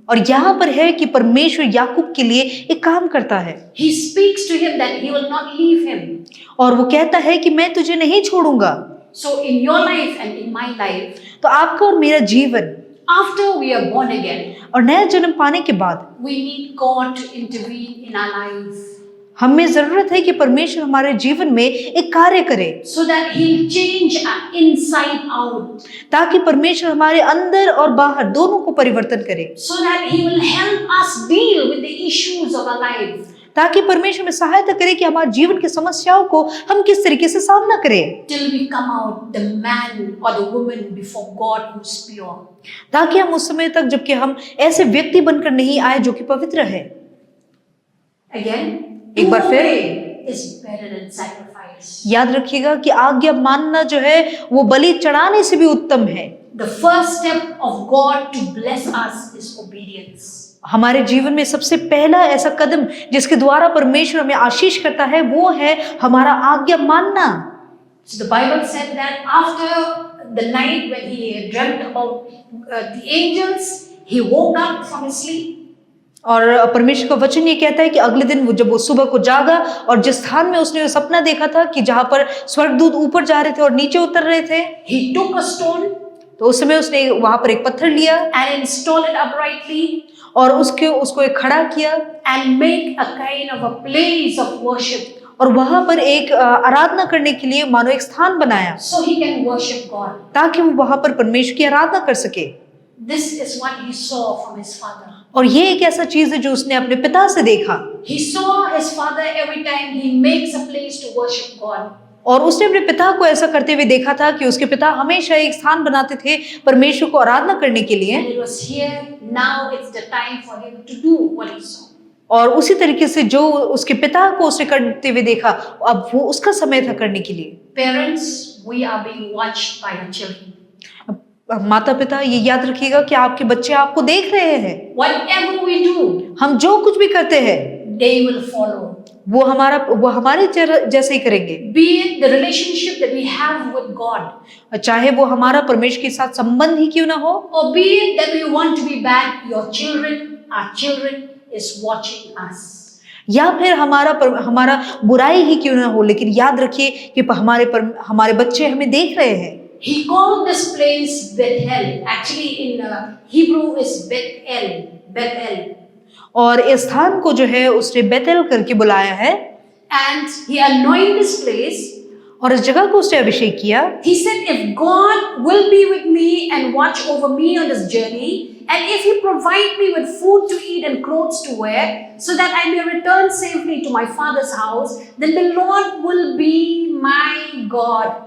और यहाँ पर है कि परमेश्वर याकूब के लिए एक काम करता है। He speaks to him that he will not leave him. और वो कहता है कि मैं तुझे नहीं छोड़ूंगा। So in your life and in my life, तो आपका और मेरा जीवन, after we are born again, और नया जन्म पाने के बाद we need God to intervene in our lives, हमें जरूरत है कि परमेश्वर हमारे जीवन में एक कार्य करे, so that he'll change our inside out, ताकि परमेश्वर हमारे अंदर और बाहर दोनों को परिवर्तन करे, so that he will help us deal with the issues of our life, ताकि परमेश्वर में सहायता करे कि हमारे जीवन की समस्याओं को हम किस तरीके से सामना करें, till we come out the man or the woman before God who's pure. ताकि हम उस समय तक जबकि हम ऐसे व्यक्ति बनकर नहीं आए जो कि पवित्र है। Again, एक बार फिर, obey is better than sacrifice. याद रखिएगा कि आज्ञा मानना जो है वो बलि चढ़ाने से भी उत्तम है। The first step of God to bless us is obedience. हमारे जीवन में सबसे पहला ऐसा कदम जिसके द्वारा परमेश्वर हमें आशीष करता है वो है हमारा आज्ञा मानना। So the Bible said that after the night when he dreamt about the angels, he woke up from his sleep. और परमेश्वर का वचन ये कहता है कि अगले दिन जब वो सुबह को जागा और जिस स्थान में उसने सपना देखा था कि जहां पर स्वर्गदूत ऊपर जा रहे थे और नीचे उतर रहे थे, He took a stone तो उस समय उसने वहां पर एक पत्थर लिया and installed it uprightly और उसको एक खड़ा किया and made a kind of a place of worship, और वहां पर एक आराधना करने के लिए मानो एक स्थान बनाया so he can worship God. ताकि वो वहां पर परमेश्वर की आराधना कर सके। This is what he saw from his father. और ये एक ऐसा चीज है जो उसने अपने पिता से देखा, He saw his father every time he makes a place to worship God. और उसने अपने पिता को ऐसा करते हुए देखा था कि उसके पिता हमेशा एक स्थान बनाते थे परमेश्वर को आराधना करने के लिए, And it was here, now it's the time for him to do what he saw. और उसी तरीके से जो उसके पिता को उसने करते हुए देखा अब वो उसका समय था करने के लिए। Parents, we are being watched by our children. माता पिता ये याद रखिएगा कि आपके बच्चे आपको देख रहे हैं। Whatever we do, हम जो कुछ भी करते हैं they will follow. वो हमारे जैसे ही करेंगे। Be it the relationship that we have with God, चाहे वो हमारा परमेश्वर के साथ संबंध ही क्यों ना हो, or be it that we want to be bad, our children is watching us. या फिर हमारा बुराई ही क्यों ना हो, लेकिन याद रखिए कि हमारे बच्चे हमें देख रहे हैं। He called this place Bethel. Actually, in Hebrew is Bethel. और इस स्थान को जो है उसने बेतेल करके बुलाया है, And he anointed this place. और इस जगह को उसने अभिषेक किया। He said, if God will be with me and watch over me on this journey, and if he provide me with food to eat and clothes to wear, so that I may return safely to my father's house, then the Lord will be my God.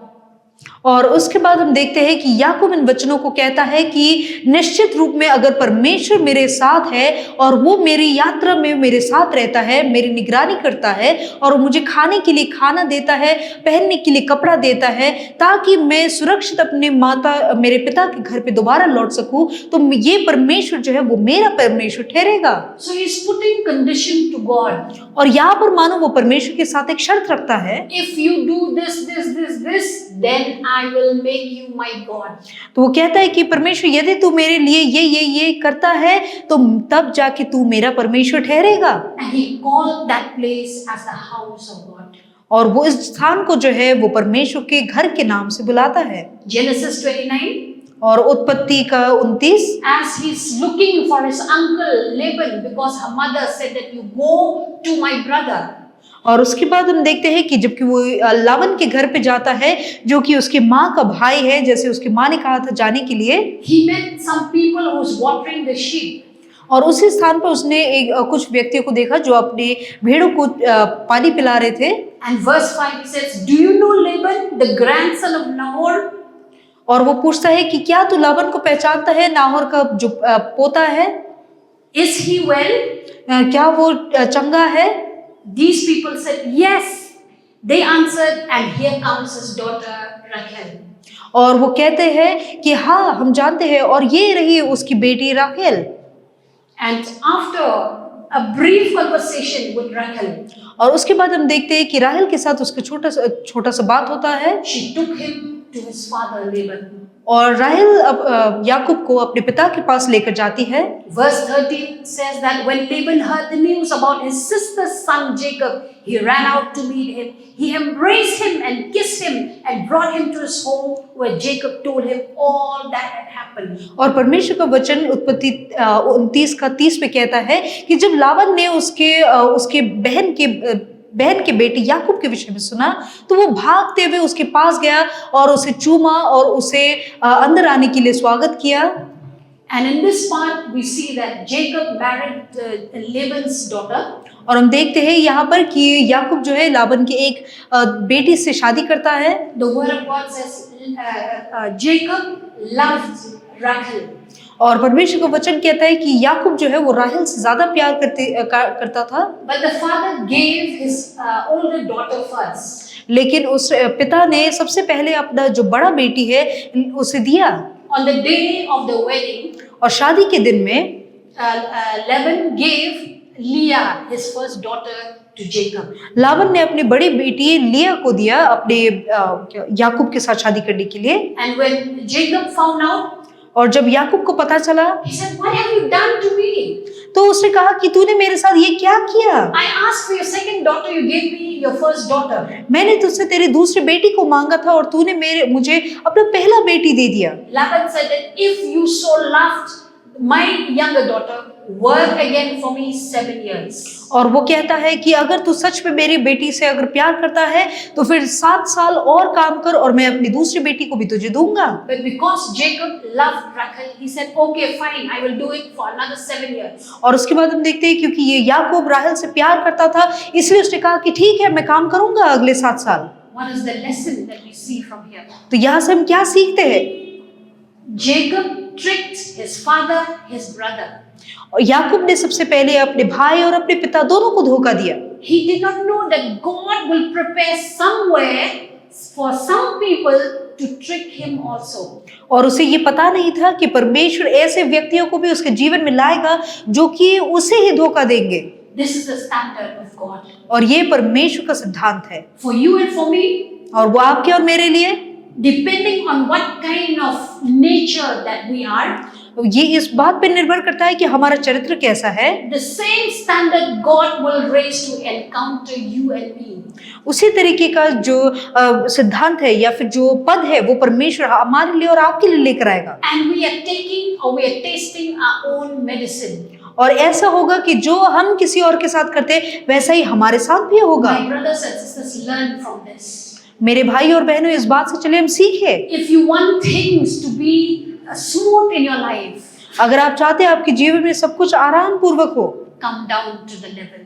और उसके बाद हम देखते हैं कि याकूब इन वचनों को कहता है कि निश्चित रूप में अगर परमेश्वर मेरे साथ है और वो मेरी यात्रा में मेरे साथ रहता है, मेरी निगरानी करता है और मुझे खाने के लिए खाना देता है, पहनने के लिए कपड़ा देता है, ताकि मैं सुरक्षित अपने मेरे पिता के घर पे दोबारा लौट सकूं, तो ये परमेश्वर जो है वो मेरा परमेश्वर ठहरेगा। So he is putting condition to God. और यहाँ पर मानो वो परमेश्वर के साथ एक शर्त रखता है, If you do this, then I will make you my God. तो वो कहता है कि परमेश्वर यदि तू मेरे लिए ये करता है तो तब जाके तू मेरा परमेश्वर ठहरेगा। And he called that place as the house of God. और वो इस स्थान को जो है वो परमेश्वर के घर के नाम से बुलाता है। Genesis 29. और उत्पत्ति का 29, as he's looking for his uncle Laban, because her mother said that you go to my brother. और उसके बाद हम देखते हैं कि जबकि वो लावन के घर पे जाता है, जो कि उसकी माँ का भाई है, जैसे उसकी माँ ने कहा था जाने के लिए, he met some people who was watering the sheep. और उसी स्थान पर उसने कुछ व्यक्तियों को देखा जो अपने भेड़ों को पानी पिला रहे थे। And verse 5 he says, do you know Laban, the grandson of Nahor? और वो पूछता है कि क्या तू लावन को पहचानता है, नाहोर का जो पोता है? Is he well? क्या वो चंगा है? These people said, yes. They answered, and here comes his daughter Rachel. और वो कहते हैं कि हाँ हम जानते हैं, और ये रही उसकी बेटी राहेल। And after a brief conversation with Rachel, और उसके बाद हम देखते हैं कि राहेल के साथ उसका छोटा सा बात होता है। she took him to his father Laban. और राहेल अब याकूब को अपने पिता के पास लेकर जाती है। Verse 13 says that when Laban heard the news about his sister's son Jacob, he ran out to meet him. He embraced him and kissed him and brought him to his home, where Jacob told him all that had happened. और परमेश्वर का वचन उत्पत्ति 29 का 30 में कहता है कि जब लावन ने उसके बहन के बेटे याकूब के विषय में सुना, तो वो भागते हुए उसके पास गया और उसे चूमा और उसे अंदर आने के लिए स्वागत किया। And in this part we see that Jacob married Laban's daughter. और हम देखते हैं यहाँ पर कि याकूब जो है लावन की एक बेटी से शादी करता है। The word of God says Jacob loved Rachel. और परमेश्वर का वचन कहता है कि याकूब जो है वो राहेल से ज्यादा प्यार करता था। But the father gave his older daughter first. लेकिन उस पिता ने सबसे पहले अपना जो बड़ा बेटी है उसे दिया। On the day of the wedding, और शादी के दिन में Laban gave Leah, his first daughter, to Jacob. लावन ने अपनी बड़ी बेटी लिया को दिया अपने याकूब के साथ शादी करने के लिए। And when Jacob found out, और जब याकूब को पता चला, he said, what have you done to me? तो उसने कहा कि तूने मेरे साथ ये क्या किया? I asked for your second daughter, you gave me your first daughter. मैंने तुझसे तेरी दूसरी बेटी को मांगा था और तूने मुझे अपना पहला बेटी दे दिया। Laban said that if you so loved my younger daughter, work again for me 7 years. और वो कहता है कि अगर तू सच में मेरी बेटी से अगर प्यार करता है तो फिर 7 साल और काम कर और मैं अपनी दूसरी बेटी को भी तुझे दूंगा। But because Jacob loved Rachel, he said, okay, fine, I will do it for another 7 years. और उसके बाद हम देखते हैं क्योंकि ये याकूब राहेल से प्यार करता था, इसलिए उसने कहा कि ठीक है मैं काम करूंगा अगले 7 साल। What is the lesson that we see from here? तो यहाँ से हम क्या सीखते हैं? Jacob tricked his father, his brother. और याकूब ने सबसे पहले अपने भाई और अपने पिता दोनों को धोखा दिया। He did not know that God will prepare somewhere for some people to trick him also. और उसे ये पता नहीं था कि परमेश्वर ऐसे व्यक्तियों को भी उसके जीवन में लाएगा जो कि उसे ही धोखा देंगे। This is the standard of God. और ये परमेश्वर का सिद्धांत है। For you and for me, और वो आपके और मेरे लिए, depending on what kind of nature that we are, ये इस बात पे निर्भर करता है कि हमारा चरित्र कैसा है। the same standard God will raise to encounter you and me. उसी तरीके का जो सिद्धांत है या फिर जो पद है वो परमेश्वर हमारे लिए और आपके लिए लेकर आएगा। And we are taking or we are tasting our own medicine. और ऐसा होगा कि जो हम किसी और के साथ करते हैं वैसा ही हमारे साथ भी होगा। My brothers and sisters, learn from this. मेरे भाई और बहनों, इस बात से चले हम सीखे। If you want things to be smooth in your life, अगर आप चाहते हैं आपके जीवन में सब कुछ आराम पूर्वक हो, come down to the level.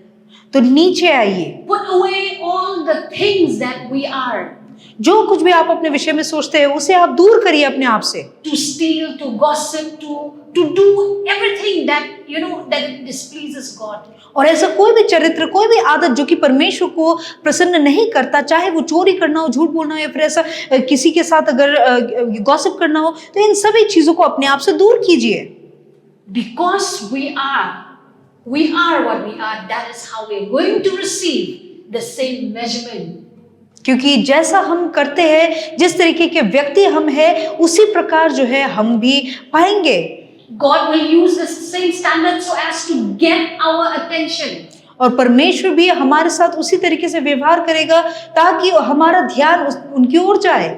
तो नीचे आइए। Put away all the things that we are. जो कुछ भी आप अपने विषय में सोचते हैं उसे आप दूर करिए अपने आप से। To steal, to gossip, to do everything that that displeases God. और ऐसा कोई भी चरित्र, कोई भी आदत जो कि परमेश्वर को प्रसन्न नहीं करता, चाहे वो चोरी करना हो, झूठ बोलना हो या फिर ऐसा किसी के साथ अगर गॉसिप करना हो, तो इन सभी चीजों को अपने आप से दूर कीजिए। Because we are what we are, that is how we are going to receive the same measurement. क्योंकि जैसा हम करते हैं, जिस तरीके के व्यक्ति हम हैं, उसी प्रकार जो है हम भी पाएंगे। God will use the same standard so as to get our attention. और परमेश्वर भी हमारे साथ उसी तरीके से व्यवहार करेगा ताकि हमारा ध्यान उनकी ओर जाए।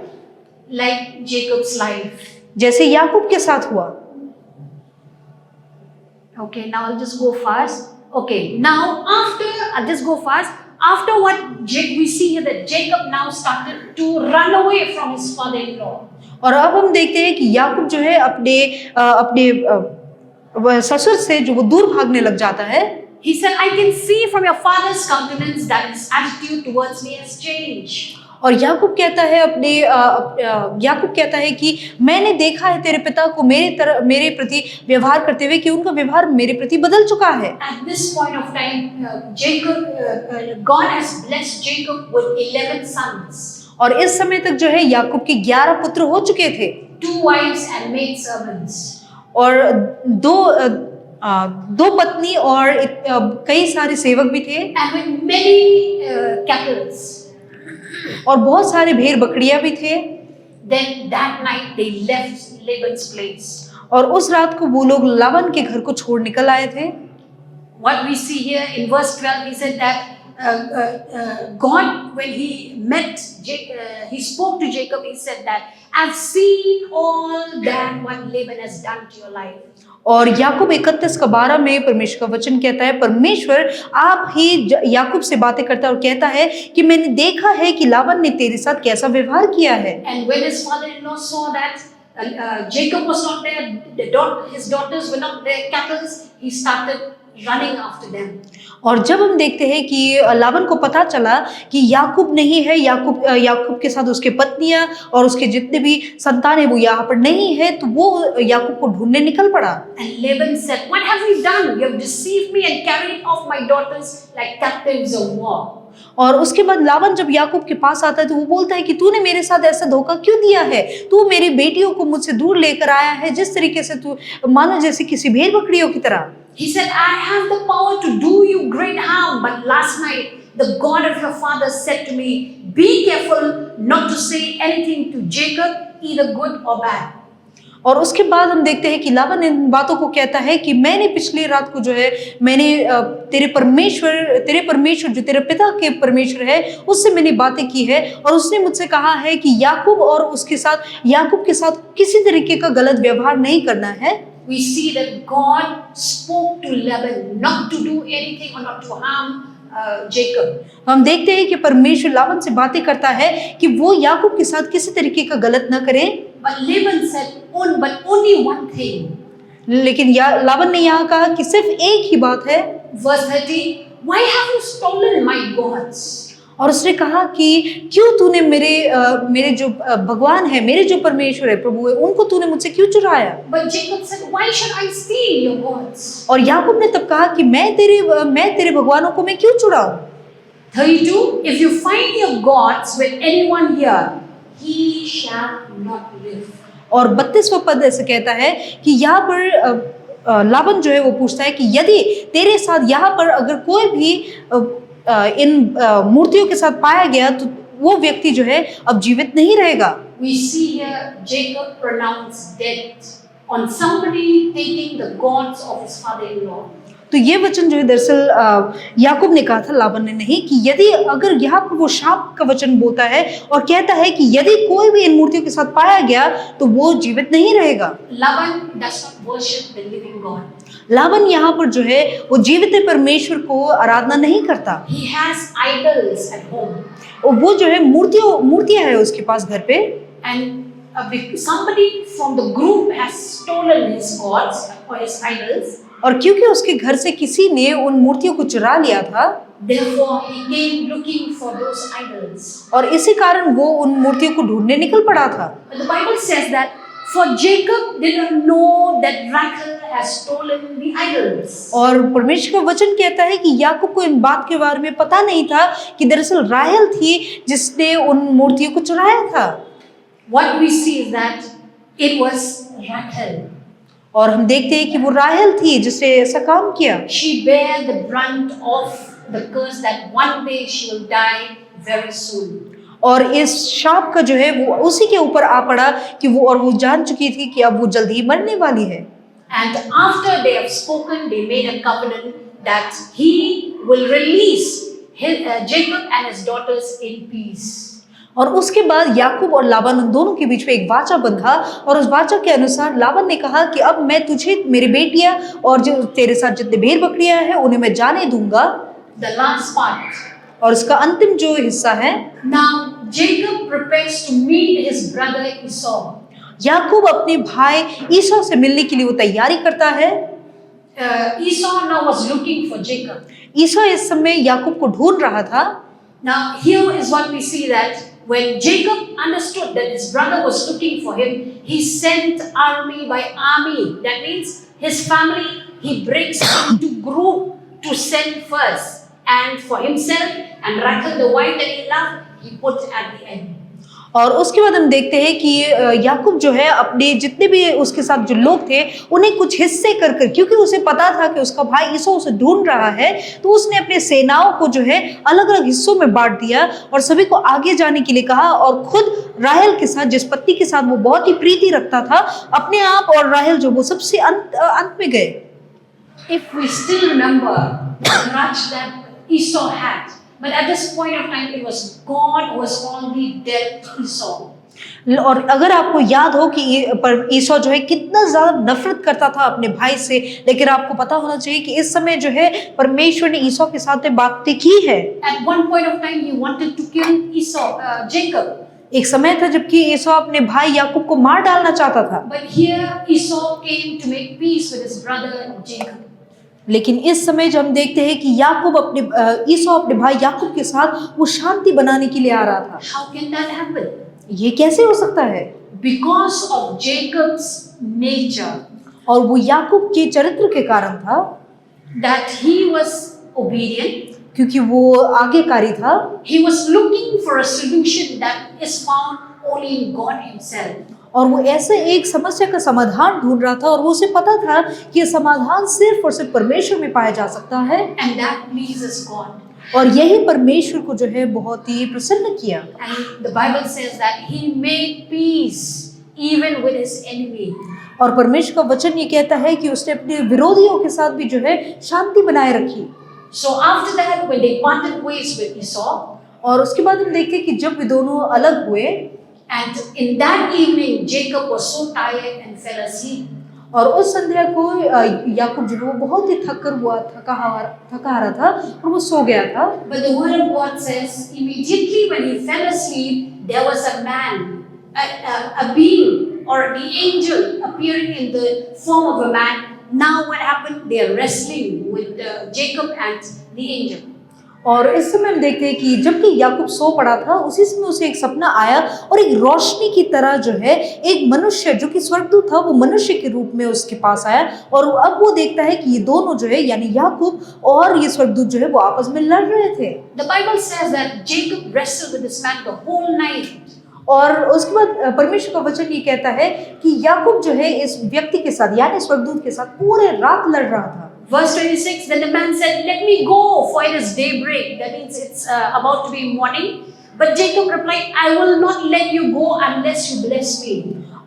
Like Jacob's life. जैसे याकूब के साथ हुआ। Okay, now I'll just go fast. Okay, now after I'll just go fast. after what we see here that Jacob now started to run away from his father-in-law. और अब हम देखते हैं कि याकूब जो है अपने वह ससुर से जो वो दूर भागने लग जाता है। He said, I can see from your father's countenance that his attitude towards me has changed. और याकूब कहता है कि मैंने देखा है तेरे पिता को मेरे प्रति व्यवहार करते हुए कि उनका व्यवहार मेरे प्रति बदल चुका है। At this point of time, God has blessed Jacob with 11 sons. और इस समय तक जो है याकूब के 11 पुत्र हो चुके थे, 2 wives and maid servants. और दो पत्नी और कई सारे सेवक भी थे, And with many cattle. और बहुत सारे भेड़ बकरियां भी थे। Then that night they left Laban's place. और उस रात को वो लोग लाबान के घर को छोड़ निकल आए थे। What we see here in verse 12, he said that God, when he met he spoke to Jacob, he said that I've seen all that what Laban has done to your life. और याकूब 31:12 में परमेश्वर का वचन कहता है, परमेश्वर आप ही याकूब से बातें करता है और कहता है कि मैंने देखा है कि लाबान ने तेरे साथ कैसा व्यवहार किया है। And when his father-in-law saw that Jacob was not there, his daughters were not there, cattle, he started running after them. और जब हम देखते हैं कि लाबान को पता चला कि याकूब नहीं है, याकूब के साथ उसके पत्नियां और उसके जितने भी संतान है वो यहाँ पर नहीं है, तो वो याकूब को ढूंढने निकल पड़ा। And Laban said, "What have you done? You have deceived me and carried off my daughters like captives of war." और उसके बाद लाबान जब याकूब के पास आता है तो वो बोलता है कि तूने मेरे साथ ऐसा धोखा क्यों दिया है? तू मेरी बेटियों को मुझसे दूर लेकर आया है, जिस तरीके से तू मानो जैसे किसी भेड़ बकरियों की तरह। He said, "I have the power to do you great harm, but last night the God of your father said to me, be careful not to say anything to Jacob, either good or bad." और उसके बाद हम देखते हैं कि लाबान इन बातों को कहता है कि मैंने पिछली रात को जो है मैंने तेरे परमेश्वर जो तेरे पिता के परमेश्वर है उससे मैंने बातें की है, और उसने मुझसे कहा है कि याकूब के साथ किसी तरीके का गलत व्यवहार नहीं करना है। We see that God spoke to Laban not to do anything or not to harm Jacob. हम देखते हैं कि परमेश्वर लाबान से बातें करता है कि वो याकूब के साथ किसी तरीके का गलत न करे। But Laban said, but only one thing. लेकिन लाबान ने यहाँ कहा कि सिर्फ एक ही बात है। Verse 30, why have you stolen my gods? और उसने कहा कि क्यों तूने मेरे जो भगवान है, मेरे जो परमेश्वर है, प्रभु है, उनको तूने मुझसे क्यों चुराया? But Jacob said, why should I steal your gods? और याकूब ने तब कहा कि मैं तेरे भगवानों को मैं क्यों चुराऊं? 32, if you find your gods with anyone here, he shall not live. और 32वां पद ऐसे कहता है कि यहाँ पर लाबान जो है वो पूछता है कि यदि तेरे साथ यहाँ पर अगर कोई भी इन मूर्तियों के साथ पाया गया तो वो व्यक्ति जो है अब जीवित नहीं रहेगा। We see here Jacob pronounce death on somebody taking the gods of his father-in-law. तो ये वचन जो है दरअसल याकूब ने कहा था, लाबान ने नहीं, कि यदि अगर यहाँ पर वो शाप का वचन बोलता है और कहता है कि यदि कोई भी इन मूर्तियों के साथ पाया गया तो वो जीवित नहीं रहेगा। Laban does not worship the living God. Laban यहाँ पर जो है वो जीवित परमेश्वर को आराधना नहीं करता। He has idols at home. और वो जो है मूर्तियां है उसके पास घर पे। And somebody from the group has stolen his gods or his idols. और क्योंकि उसके घर से किसी ने उन मूर्तियों को चुरा लिया था, therefore he came looking for those idols. और इसी कारण वो उन मूर्तियों को ढूंढने निकल पड़ा था। But the Bible says that for Jacob did not know that Rachel has stolen the idols. और परमेश्वर का वचन कहता है कि याकूब को इन बात के बारे में पता नहीं था कि दरअसल राहेल थी जिसने उन मूर्तियों को चुराया था। What we see is that it was Rachel. और हम देखते हैं कि वो राहेल थी जिसने ऐसा काम किया। She bear the brunt of the curse that one day she will die very soon. और इस शाप का जो है वो उसी के ऊपर आ पड़ा कि वो जान चुकी थी कि अब वो जल्द ही मरने वाली है। And after they have spoken, they made a covenant that he will release Jacob and his daughters in peace. और उसके बाद याकूब और लाबान उन दोनों के बीच में एक वाचा बंधा, और उस वाचा के अनुसार लाबान ने कहा कि अब मैं तुझे, मेरी बेटियां और जो तेरे साथ जितने भेड़ बकरियां हैं उन्हें मैं जाने दूंगा। The last part. और उसका अंतिम जो हिस्सा है, Now Jacob prepares to meet his brother Esau. याकूब अपने भाई ईसौ से मिलने के लिए वो तैयारी करता है। Esau now was looking for Jacob. ईसौ इस समय याकूब को ढूंढ रहा था। Now here is what we see, that when Jacob understood that his brother was looking for him, he sent army by army. That means his family he breaks into group to send first, and for himself and Rachel, the wife that he loved, he put at the end. और उसके बाद हम देखते हैं कि याकूब जो है अपने जितने भी उसके साथ जो लोग थे उन्हें कुछ हिस्से कर कर, क्योंकि उसे पता था कि उसका भाई ईसौ उसे ढूंढ रहा है, तो उसने अपने सेनाओं को जो है अलग अलग हिस्सों में बांट दिया और सभी को आगे जाने के लिए कहा, और खुद राहेल के साथ, जिस पत्नी के साथ वो बहुत ही प्रीति रखता था, अपने आप और राहेल जो वो सबसे अंत में गए। If we still remember the grudge that Esau had, but at this point of time it was God who was already dealt Esau. और अगर आपको याद हो कि पर ईसौ जो है कितना ज्यादा नफरत करता था अपने भाई से, लेकिन आपको पता होना चाहिए कि इस समय जो है परमेश्वर ने ईसौ के साथ बातें की है। At one point of time he wanted to kill Jacob. एक समय था जबकि ईसौ अपने भाई याकूब को मार डालना चाहता था, But here Esau came to make peace with his brother Jacob. लेकिन इस समय जब हम देखते हैं कि याकूब ईसौ अपने भाई याकूब के साथ वो शांति बनाने के लिए आ रहा था। How can that happen? ये कैसे हो सकता है? Because of Jacob's nature, और वो याकूब के चरित्र के कारण था, that he was obedient. क्योंकि वो आज्ञाकारी था। He was looking for a solution that is found only in God himself. और वो ऐसे एक समस्या का समाधान ढूंढ रहा था और वो उसे पता था कि ये समाधान सिर्फ और सिर्फ परमेश्वर में पाया जा सकता है, And that pleases God. और यही परमेश्वर को जो है बहुत ही प्रसन्न किया। And the Bible says that he made peace even with his enemy. और परमेश्वर का वचन ये कहता है कि उसने अपने विरोधियों के साथ भी जो है शांति बनाए रखी। So after that, when they parted ways with Esau, और उसके बाद हम देखते हैं कि जब वे दोनों अलग हुए, and in that evening Jacob was so tired and fell asleep. और उस संध्या को याकूब जो है वो बहुत ही थका हारा था और वो सो गया था। But the word of God says immediately when he fell asleep, there was a man, a being or the angel appearing in the form of a man. Now what happened? They are wrestling with Jacob and the angel. और इस समय हम देखते हैं कि जबकि याकूब सो पड़ा था, उसी समय उसे एक सपना आया और एक रोशनी की तरह जो है एक मनुष्य जो कि स्वर्गदूत था वो मनुष्य के रूप में उसके पास आया, और अब वो देखता है कि ये दोनों जो है यानी याकूब और ये स्वर्गदूत जो है वो आपस में लड़ रहे थे। The Bible says that Jacob wrestled with this man the whole night. और उसके बाद परमेश्वर का वचन ये कहता है कि याकूब जो है इस व्यक्ति के साथ यानी स्वर्गदूत के साथ पूरे रात लड़ रहा था। Verse 26, then the man said, let me go, for it is daybreak. That means it's about to be morning. But Jacob replied, I will not let you go unless you bless me.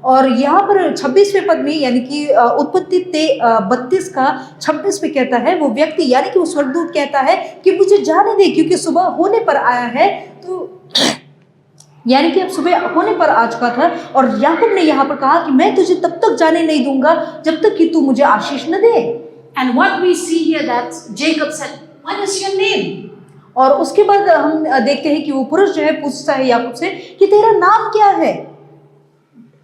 और यहाँ पर 26वें पद में यानी कि उत्पत्ति 32 का 26 में कहता है, वो व्यक्ति यानी कि वो स्वर्गदूत कहता है कि मुझे जाने दे क्योंकि सुबह होने पर आया है। तो यानी कि अब सुबह होने पर आ चुका था, और याकूब ने यहाँ पर कहा कि मैं तुझे तब तक जाने नहीं दूंगा जब तक कि तू मुझे आशीष न दे। And what we see here that Jacob said, what is your name? और उसके बाद हम देखते हैं कि वो पुरुष जो है पूछता है याकूब से कि तेरा नाम क्या है।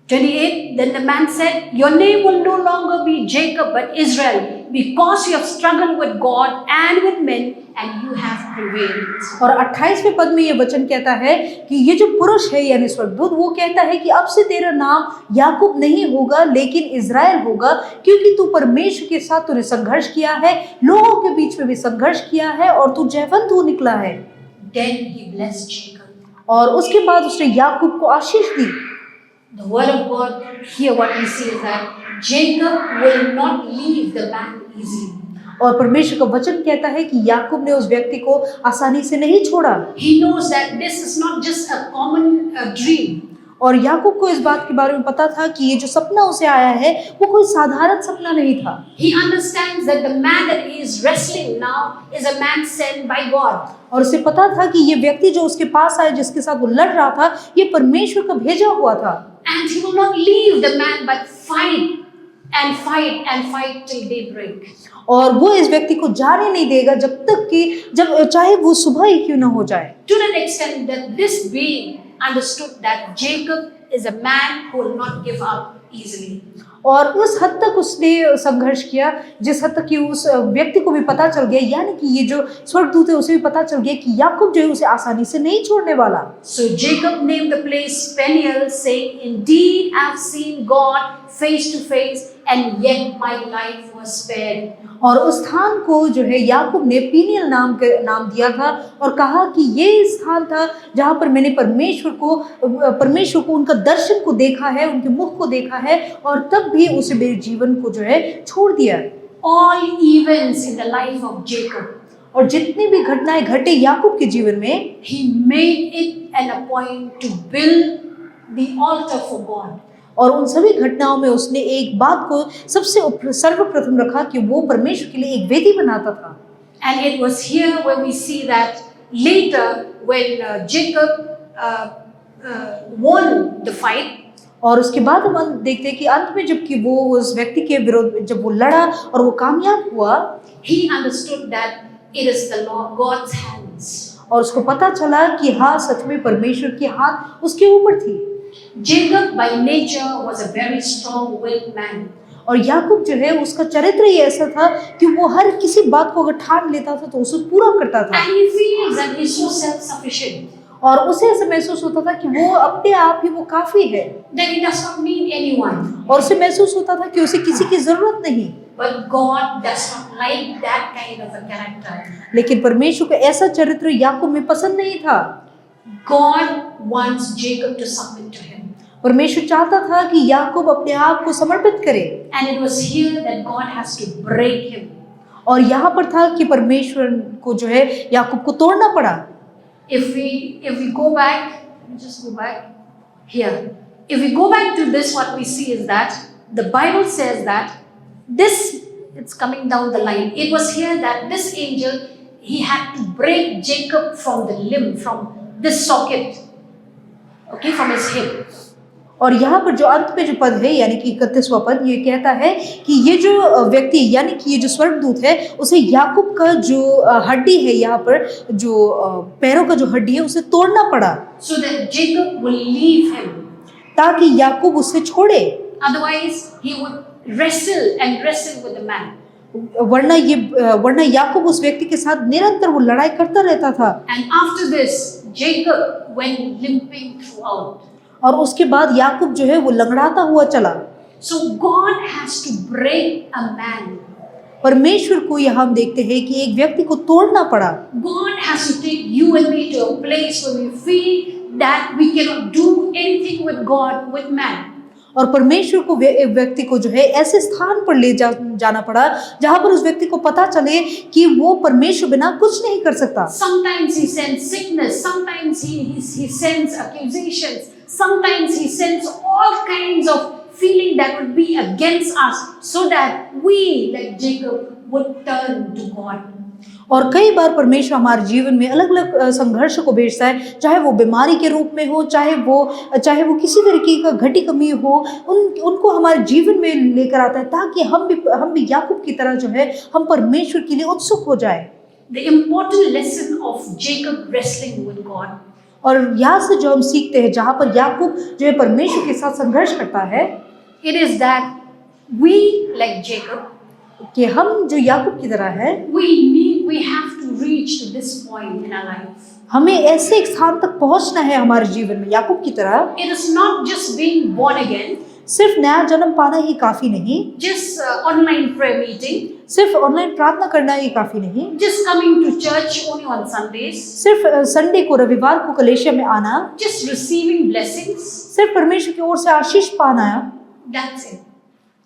28, then the man said, your name will no longer be Jacob but Israel, because you have struggled with God and with men and you have prevailed. और 28वें पद में ये वचन कहता है कि ये जो पुरुष है यानी स्वर्गदूत वो कहता है कि अब से तेरा नाम याकूब नहीं होगा लेकिन इज़राइल होगा, क्योंकि तू परमेश्वर के साथ तूने संघर्ष किया है, लोगों के बीच में भी संघर्ष किया है और तू जयवंत हो निकला है। Then he blessed Jacob. और उसके बाद उसने याकूब को आशीष दी। The word of God here, what we see is that Jacob will not leave the man easily. और परमेश्वर का वचन कहता है कि याकूब ने उस व्यक्ति को आसानी से नहीं छोड़ा। He knows that this is not just a common dream. और याकूब को इस बात के बारे में पता था कि ये जो सपना उसे आया है वो कोई साधारण सपना नहीं था। He understands that the man that he is wrestling now is a man sent by God. और उसे पता था कि ये व्यक्ति जो उसके पास आया जिसके साथ वो लड़ रहा था ये परमेश्वर का भेजा हुआ था। And he will not leave the man but fight and fight till daybreak. और वो इस व्यक्ति को जाने नहीं देगा जब चाहे वो सुबह ही क्यों ना हो जाए। To that extent that this being understood that Jacob is a man who will not give up easily. और उस हद तक उसने संघर्ष किया जिस हद तक कि उस व्यक्ति को भी पता चल गया, यानी कि ये जो स्वर्गदूत है उसे भी पता चल गया कि याकूब जो है उसे आसानी से नहीं छोड़ने वाला। So Jacob named the place Peniel, saying, "Indeed, I have seen God face to face, and yet my life was spared." और उस स्थान को जो है याकूब ने पीनियल नाम दिया था और कहा कि ये स्थान था जहाँ पर मैंने परमेश्वर को उनका दर्शन को देखा है, उनके मुख को देखा है, और तब भी उसे मेरे जीवन को जो है छोड़ दिया। All events in the life of Jacob, और जितनी भी घटनाएं घटे याकूब के जीवन में, he made it an appointment to build the altar for God. और उन सभी घटनाओं में उसने एक बात को सबसे सर्वप्रथम रखा कि वो परमेश्वर के लिए एक वेदी बनाता था। And it was here where we see that later when Jacob won the fight, और उसके बाद हम देखते हैं कि अंत में जबकि वो उस व्यक्ति के विरोध जब वो लड़ा और वो कामयाब हुआ, he understood that it is the Lord God's hands. और उसको पता चला कि हाँ सच में परमेश्वर की हाथ उसके ऊपर थी। Jacob by nature was a very strong-willed man. और याकूब जो है उसका चरित्र ही ऐसा था कि वो हर किसी बात को अगर ठान लेता था तो उसे पूरा करता था। And he feels that he's so self-sufficient. और उसे ऐसा महसूस होता था कि वो अपने आप ही वो काफी है। That he does not need anyone. और उसे महसूस होता था कि उसे किसी की जरूरत नहीं। But God does not like that kind of a character. लेकिन परमेश्वर का ऐसा चरित्र याकूब में पसंद नहीं था। God wants Jacob to submit to him. परमेश्वर चाहता था कि याकूब अपने आप को समर्पित करे। And it was here that God has to break him. और यहाँ पर था कि परमेश्वर को जो है याकूब को तोड़ना पड़ा। If we go back, just go back here. If we go back to this, what we see is that the Bible says that it's coming down the line. It was here that this angel, he had to break Jacob from the limb, from this socket, okay, from his hip. और यहाँ पर जो अंत में जो पद है यानी कि 31वां पद ये कहता है कि ये जो व्यक्ति यानी कि ये जो स्वर्गदूत है उसे याकूब का जो हड्डी है, यहाँ पर जो पैरों का जो हड्डी है उसे तोड़ना पड़ा, So that Jacob will leave him. ताकि याकूब उसे छोड़े। Otherwise, he would wrestle with the man. वरना याकूब उस व्यक्ति के साथ निरंतर वो लड़ाई करता रहता था। And after this, Jacob went limping throughout. और उसके बाद याकूब जो है वो लंगड़ाता हुआ चला। So God has to break a man. परमेश्वर को यहाँ हम देखते हैं कि एक व्यक्ति को तोड़ना पड़ा। God has to take you and me to a place where we feel that we cannot do anything with God, with man. और परमेश्वर को व्यक्ति को जो है ऐसे स्थान पर ले जाना पड़ा जहाँ पर उस व्यक्ति को पता चले कि वो परमेश्वर बिना कुछ नहीं कर सकता। Sometimes he sends sickness, sometimes he sends accusations, sometimes he sends all kinds of feeling that would be against us, so that we, like Jacob, would turn to God. और कई बार परमेश्वर हमारे जीवन में अलग अलग संघर्ष को भेजता है, चाहे वो बीमारी के रूप में हो, चाहे वो किसी तरीके का घटी कमी हो, उनको हमारे जीवन में लेकर आता है ताकि हम भी याकूब की तरह जो है हम परमेश्वर के लिए उत्सुक हो जाए। The important lesson of Jacob wrestling with God. और यहाँ से जो हम सीखते हैं जहाँ पर याकूब जो है परमेश्वर के साथ संघर्ष करता है, it is that we, like Jacob, कि हम जो याकूब की तरह है, we have to reach to this point in our life. हमें ऐसे एक स्थान तक पहुंचना है हमारे जीवन में याकूब की तरह। It is not just being born again, सिर्फ नया जन्म पाना ही काफी नहीं, just online prayer meeting, सिर्फ ऑनलाइन प्रार्थना करना ही काफी नहीं, just coming to church only on Sundays, सिर्फ संडे को रविवार को कलेशिया में आना, just receiving blessings, सिर्फ परमेश्वर की ओर से आशीष पाना, that's it.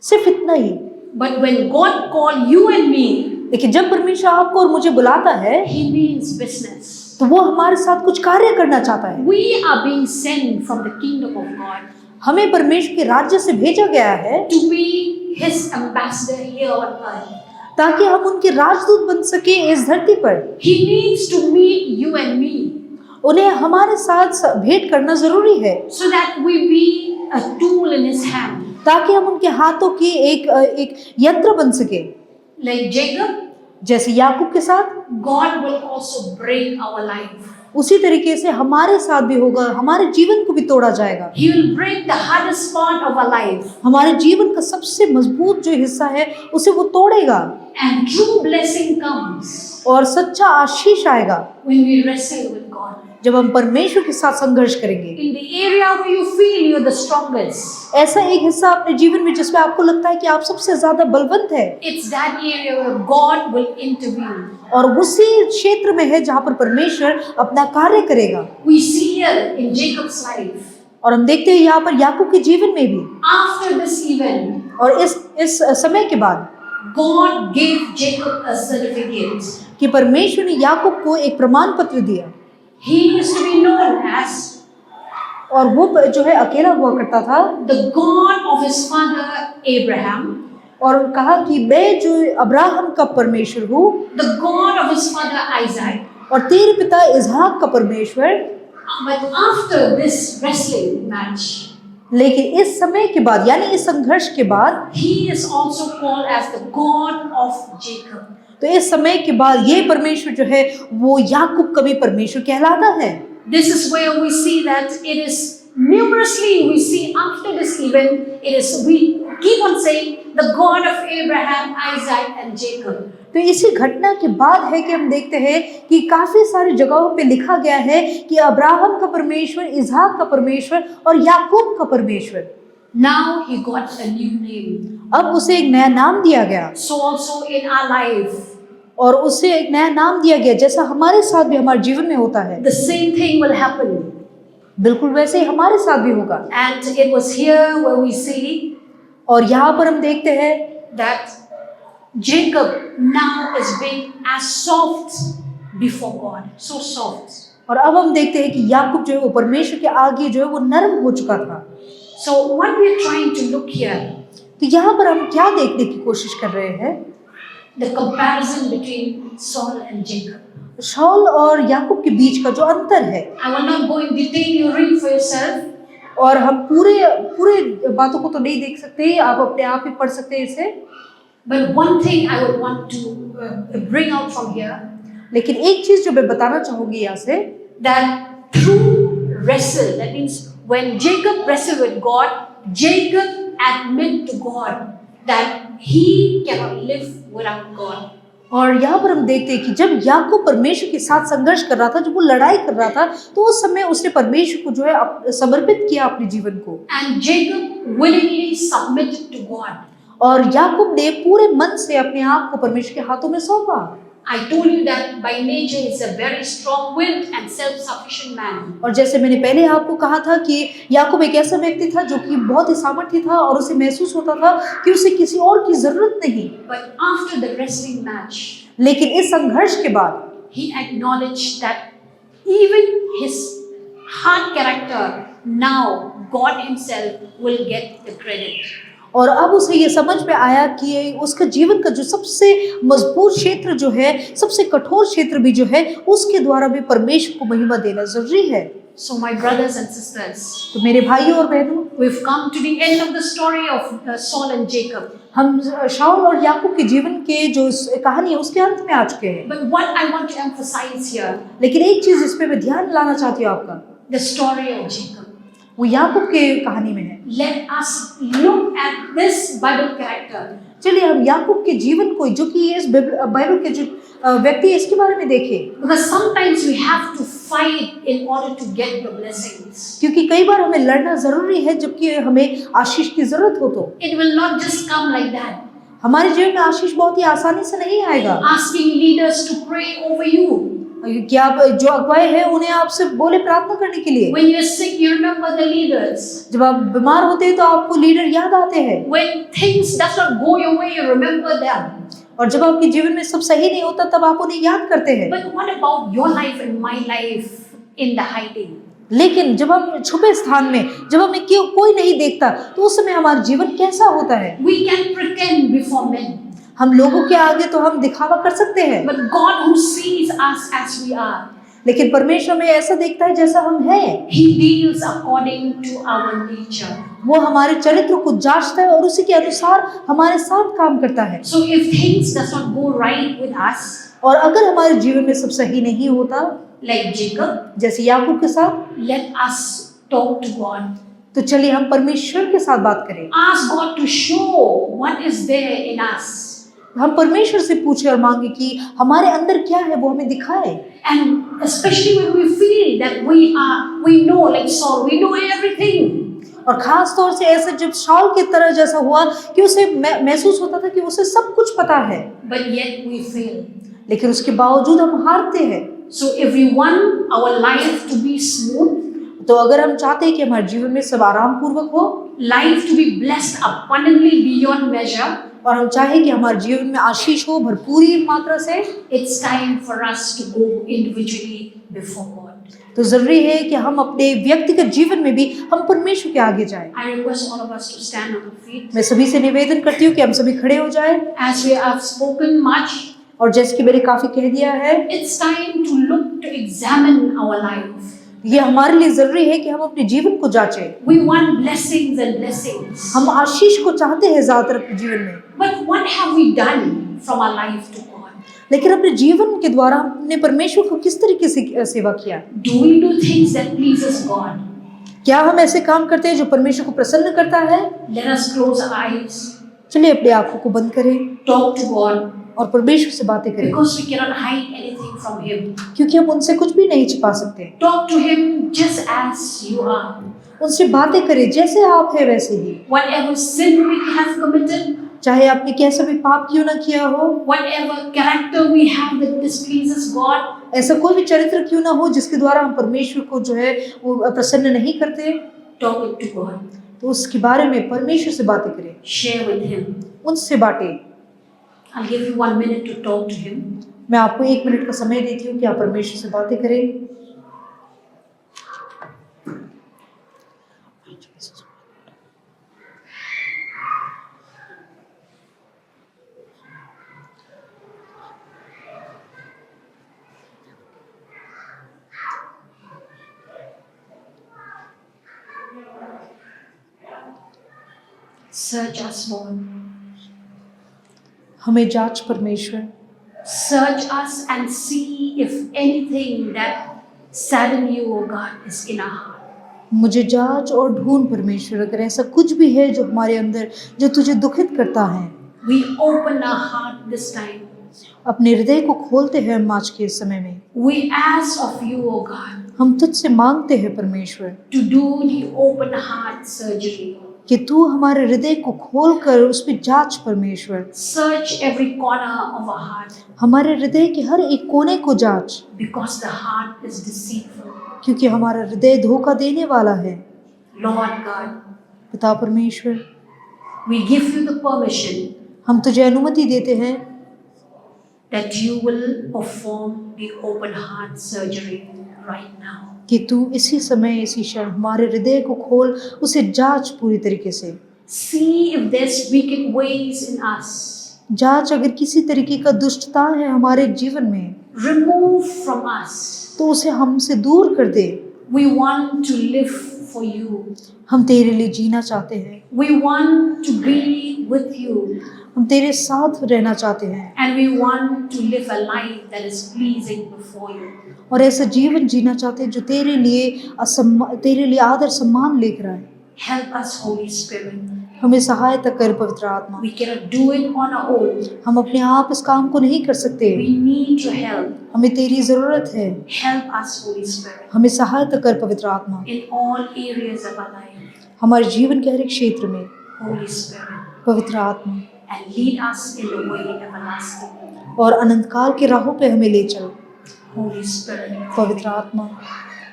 सिर्फ इतना ही। But when God called you and me, लेकिन जब परमेश्वर आपको और मुझे बुलाता है, He means business. तो वो हमारे साथ कुछ कार्य करना चाहता है। We are being sent from the kingdom of God हमें परमेश्वर के राज्य से भेजा गया है to be His ambassador here on earth. ताकि हम उनके राजदूत बन सके इस धरती पर। He needs to meet you and me, उन्हें हमारे साथ भेंट करना जरूरी है, so that we be a tool in his hand. ताकि हम उनके हाथों की एक यंत्र बन सके। Like Jacob, जैसे याकूब के साथ God will also break our life. उसी तरीके से हमारे साथ भी होगा, हमारे जीवन को भी तोड़ा जाएगा। He will break the hardest part of our life. हमारे जीवन का सबसे मजबूत जो हिस्सा है उसे वो तोड़ेगा And true blessing comes और सच्चा आशीष आएगा when we wrestle with God. जब हम परमेश्वर के साथ संघर्ष करेंगे। In the area where you feel you're the strongest, ऐसा एक हिस्सा अपने जीवन में जिसमें आपको लगता है कि आप सबसे ज्यादा बलवंत है, it's that area where God will intervene. और उसी क्षेत्र में है जहाँ पर परमेश्वर अपना कार्य करेगा। We see here in Jacob's life, और हम देखते हैं यहाँ पर याकूब के जीवन में भी, after this event, और इस समय के बाद God gave Jacob a certificate. कि परमेश्वर ने याकूब को एक प्रमाण पत्र दिया। He used to be known as और वो जो है अकेला हुआ करता था, the God of his father Abraham, और कहा कि मैं जो अब्राहम का परमेश्वर हूँ the God of his father Isaac. और तेरे पिता इसहाक का परमेश्वर। But after this wrestling match, लेकिन इस समय के बाद यानी इस संघर्ष के बाद he is also called as the God of Jacob. तो इस समय के बाद ये परमेश्वर जो है वो याकूब का भी परमेश्वर कहलाता है। This is where we see that it is numerously we see after this event, it is we keep on saying the God of Abraham, Isaac and Jacob. तो इसी घटना के बाद है कि हम देखते हैं कि काफी सारी जगहों पे लिखा गया है कि अब्राहम का परमेश्वर, इसहाक का परमेश्वर और याकूब का परमेश्वर। Now he got a new name. अब उसे एक नया नाम दिया गया, So also in our life, और उसे एक नया नाम दिया गया जैसा हमारे साथ भी हमारे जीवन में होता है, the same thing will happen. बिल्कुल वैसे ही हमारे साथ भी होगा। And it was here where we see और यहाँ पर हम देखते हैं that Jacob now is being as soft before God, so soft. और अब हम देखते हैं कि याकूब जो है वो परमेश्वर के आगे जो है वो नरम हो चुका था। So what we are trying to look here, तो यहाँ पर हम क्या देखने की कोशिश कर रहे हैं? the comparison between Saul and Jacob. शाऊल और याकूब के बीच का जो अंतर है, I will not go in detail, you read for yourself. और हम पूरे बातों को तो नहीं देख सकते, आप अपने आप ही पढ़ सकते हैं इसे। But one thing I would want to bring out from here, लेकिन एक चीज जो मैं बताना चाहूंगी यहाँ से, that through wrestle, that means when Jacob wrestled with God, Jacob admitted to God that he cannot live without God. और यहाँ पर हम देखते हैं कि जब याकूब परमेश्वर के साथ संघर्ष कर रहा था, जब वो लड़ाई कर रहा था, तो उस समय उसने परमेश्वर को जो है समर्पित किया अपने जीवन को, And Jacob willingly submitted to God. और याकूब ने पूरे मन से अपने आप को परमेश्वर के हाथों में सौंपा। I told you that by nature he's a very strong-willed and self-sufficient man. और जैसे मैंने पहले आपको कहा था कि याकूब एक ऐसा व्यक्ति था जो कि बहुत ही सामर्थ्य था और उसे महसूस होता था कि उसे किसी और की जरूरत नहीं। But after the wrestling match, लेकिन इस संघर्ष के बाद he acknowledged that even his hard character, now God himself will get the credit. और अब उसे ये समझ में आया कि उसका जीवन का जो सबसे मजबूत क्षेत्र जो है, सबसे कठोर क्षेत्र भी जो है, उसके द्वारा भी परमेश्वर को महिमा देना जरूरी है। So my brothers and sisters, तो मेरे भाइयों और बहनों, we've come to the end of the story of Saul and Jacob. हम शाऊल और याकूब के जीवन के जो कहानी है उसके अंत में आ चुके हैं। But what I want to emphasize here, लेकिन एक चीज इस पे मैं ध्यान लाना चाहती हूँ आपका, the story of Jacob. वो याकूब के कहानी में है। Let us look at this Bible character. चलिए हम याकूब के जीवन को, जो कि इस बाइबल के जो व्यक्ति है, इसके बारे में देखें। Because sometimes we have to fight in order to get the blessings. क्योंकि कई बार हमें लड़ना जरूरी है जबकि हमें आशीष की जरूरत हो तो। It will not just come like that. हमारे जीवन में आशीष बहुत ही आसानी से नहीं आएगा। Asking leaders to pray over you. कि आप जो अगुवाए हैं उन्हें आपसे बोले प्रार्थना करने के लिए। When you're sick, you remember the leaders. जब आप बीमार होते हैं तो आपको लीडर याद आते हैं। When things does not go your way, you remember them. और जब आपके जीवन में सब सही नहीं होता तब आप उन्हें याद करते हैं। But what about your life and my life in the hiding? लेकिन जब हम छुपे स्थान में, जब हमें कोई नहीं देखता, तो उस समय हमारा जीवन कैसा होता है? We can pretend before men. हम लोगों के आगे तो हम दिखावा कर सकते हैं, But God who sees us as we are, लेकिन परमेश्वर में ऐसा देखता है जैसा हम हैं। He deals according to our nature. वो हमारे चरित्र को जांचता है और उसी के अनुसार हमारे साथ काम करता है। So if things does not go right with us, और अगर हमारे जीवन में सब सही नहीं होता, like Jacob, जैसे याकूब के साथ, let us talk to God. तो चलिए हम परमेश्वर के साथ बात करें। Ask God to show what is there in us. हम परमेश्वर से पूछे और मांगे कि हमारे अंदर क्या है वो हमें दिखाए। And especially when we feel that we know, like Saul, we know everything. और खास तौर से ऐसे जब शाऊल की तरह जैसा हुआ कि उसे महसूस होता था कि उसे सब कुछ पता है, But yet we fail. लेकिन उसके बावजूद हम हारते हैं। So if we want our life to be smooth, तो अगर हम चाहते हैं कि हमारे जीवन में सब आराम पूर्वक हो, life to be blessed abundantly beyond measure, और हम चाहें कि हमारे जीवन में आशीष हो भरपूरी मात्रा से, it's time for us to go individually before God. तो जरूरी है कि हम अपने व्यक्तिगत जीवन में भी हम परमेश्वर के आगे जाएं। I request all of us to stand on our feet. मैं सभी से निवेदन करती हूँ कि हम सभी खड़े हो जाएं। As we have spoken much, और जैसे कि मैंने काफी कह दिया है, it's time to look to examine our life. ये हमारे लिए जरूरी है कि हम अपने जीवन को जांचें। We want blessings and blessings. हम आशीष को चाहते हैं ज्यादातर अपने जीवन में, But what have we done from our life to God? लेकिन अपने जीवन के द्वारा हमने परमेश्वर को किस तरीके से सेवा किया? Do we do things that pleases God? क्या हम ऐसे काम करते हैं जो परमेश्वर को प्रसन्न करता है? Let us close our eyes, चलिए अपने आंखों को बंद करें talk to God, और परमेश्वर से बातें करें, because we cannot hide anything from Him. क्योंकि हम उनसे कुछ भी नहीं छिपा सकते। Talk to Him just as you are. उनसे बातें करें जैसे आप हैं वैसे ही। Whatever sin we have committed, चाहे आपने कैसा भी पाप क्यों ना किया हो, whatever character we have that displeases God, ऐसा कोई भी चरित्र क्यों ना हो जिसके द्वारा हम परमेश्वर को जो है वो प्रसन्न नहीं करते, talk it to God. तो उसके बारे में परमेश्वर से बातें करें, Share with Him. उनसे बातें। I'll give you 1 minute to talk to Him. मैं आपको 1 मिनट का समय देती हूँ कि आप परमेश्वर से बातें करें। Search us, Lord. हमें जांच परमेश्वर, Search us and see if anything that sadden you, O God, is in our heart. मुझे जांच और ढूंढ परमेश्वर, अगर ऐसा कुछ भी है जो हमारे अंदर जो तुझे दुखित करता है। We open our heart this time. अपने हृदय को खोलते हैं हम आज के समय में। We ask of you, O God, हम तुझसे मांगते हैं परमेश्वर to do the open heart surgery. कि तू हमारे हृदय को खोल कर उस पर जांच परमेश्वर। Search every corner of our heart, हमारे हृदय के हर एक कोने को जांच, because the heart is deceitful. क्योंकि हमारा हृदय धोखा देने वाला है। Lord God, पिता परमेश्वर, we give you the permission हम तुझे अनुमति देते हैं that you will perform the open heart surgery right now. कि तू इसी समय इसी क्षण हमारे हृदय को खोल, उसे जांच पूरी तरीके से। See if there's wicked ways in us. जांच अगर किसी तरीके का दुष्टता है हमारे जीवन में, Remove from us. तो उसे हमसे दूर कर दे। We want to live for you. हम तेरे लिए जीना चाहते हैं, We want to be with you. हम तेरे साथ रहना चाहते हैं And we want to live a life that is pleasing before you. और ऐसा जीवन जीना चाहते हैं जो तेरे लिए आदर सम्मान लेकर आए। Help us, Holy Spirit. हमें सहायता कर पवित्र आत्मा। We cannot do it on our own. हम अपने आप इस काम को नहीं कर सकते, We need your help. हमें तेरी जरूरत है। Help us, Holy Spirit, हमें सहायता कर पवित्र आत्मा, in all areas of our life. हमारे जीवन के हर एक क्षेत्र में। Holy Spirit, पवित्र आत्मा, and lead us in the way everlasting. और अनंत काल के राहों पे हमें ले चल। Holy Spirit, पवित्र आत्मा,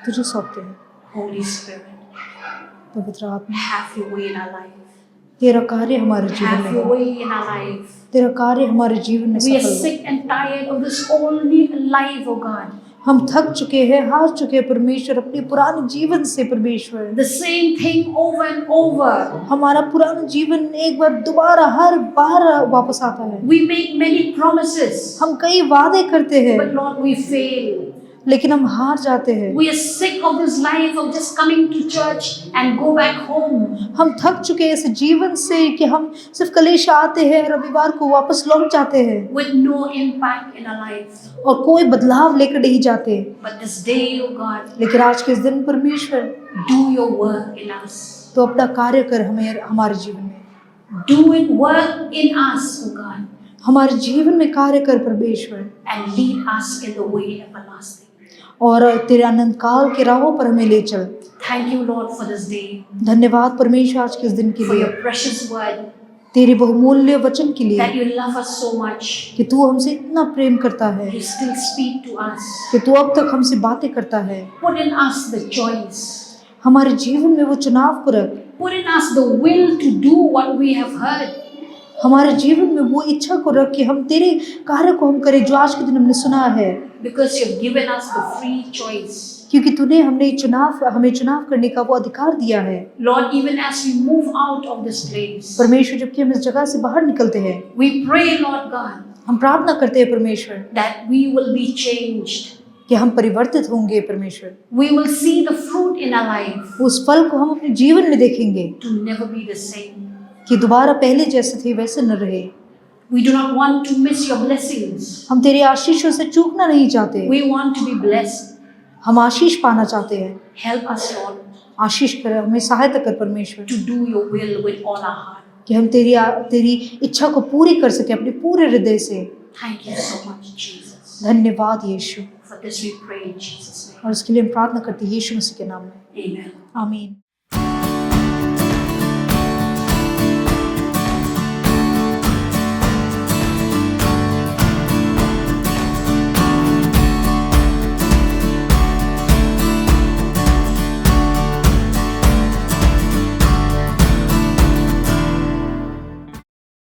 तुझे सौंपते हैं। Holy Spirit, पवित्र आत्मा, have your way in our life. तेरा कार्य हमारे जीवन Have में your हो, way in our life. तेरा कार्य हमारे जीवन में We are सफल हो। sick and tired of this old life, oh God. हम थक चुके हैं, हार चुके हैं परमेश्वर अपने पुराने जीवन से। परमेश्वर, The same thing over and over. हमारा पुराना जीवन एक बार दोबारा हर बार वापस आता है। We make many promises, हम कई वादे करते हैं, but Lord, we fail. लेकिन हम हार जाते हैं। We are sick of this life of just coming to church and go back home. हम थक चुके हैं इस जीवन से कि हम सिर्फ कलीसिया आते हैं, रविवार को वापस लौट जाते हैं With no impact in our life. और कोई बदलाव लेकर नहीं जाते। But this day, oh God, लेकिन आज के इस दिन परमेश्वर do your work in us. तो अपना कार्य कर हमें हमारे जीवन में, Do it work in us, oh God, हमारे जीवन में कार्य कर परमेश्वर, and lead us in the way everlasting. और तेरे अनंत काल के राहों पर हमें ले चल। Thank you, Lord, for this day, धन्यवाद परमेश्वर आज के इस दिन के for लिए, your precious word, तेरे बहुमूल्य वचन के लिए that you love us so much. कि तू हमसे इतना प्रेम करता है, You still speak to us. कि तू अब तक हमसे बातें करता है। Put in us the choice. हमारे जीवन में वो चुनाव को रख, Put in us the will to do what we have heard. हमारे जीवन में वो इच्छा को रख कि हम तेरे कार्य को हम करें जो आज के दिन हमने सुना है, Because you've given us the free choice. क्योंकि तूने हमें चुनाव करने का वो अधिकार दिया है। Lord, even as we move out of this place, परमेश्वर जबकि हम इस जगह से बाहर निकलते हैं, we pray, Lord God, हम प्रार्थना करते हैं परमेश्वर that we will be changed. कि हम परिवर्तित होंगे परमेश्वर, We will see the fruit in our life उस फल को हम अपने जीवन में देखेंगे to never be the same. कि दोबारा पहले जैसे थे वैसे न रहे। We do not want to miss your blessings. हम तेरे आशीषों से चूकना नहीं चाहते, We want to be blessed. हम आशीष पाना चाहते हैं। Help us, Lord, आशीष कर, हमें सहायता कर परमेश्वर to do your will with all our heart. कि हम तेरी इच्छा को पूरी कर सके अपने पूरे हृदय से। Thank you so much, Jesus. धन्यवाद यीशु, For this we pray in Jesus' name. और इसके लिए हम प्रार्थना करते हैं यीशु मसीह के नाम में, Amen. आमीन।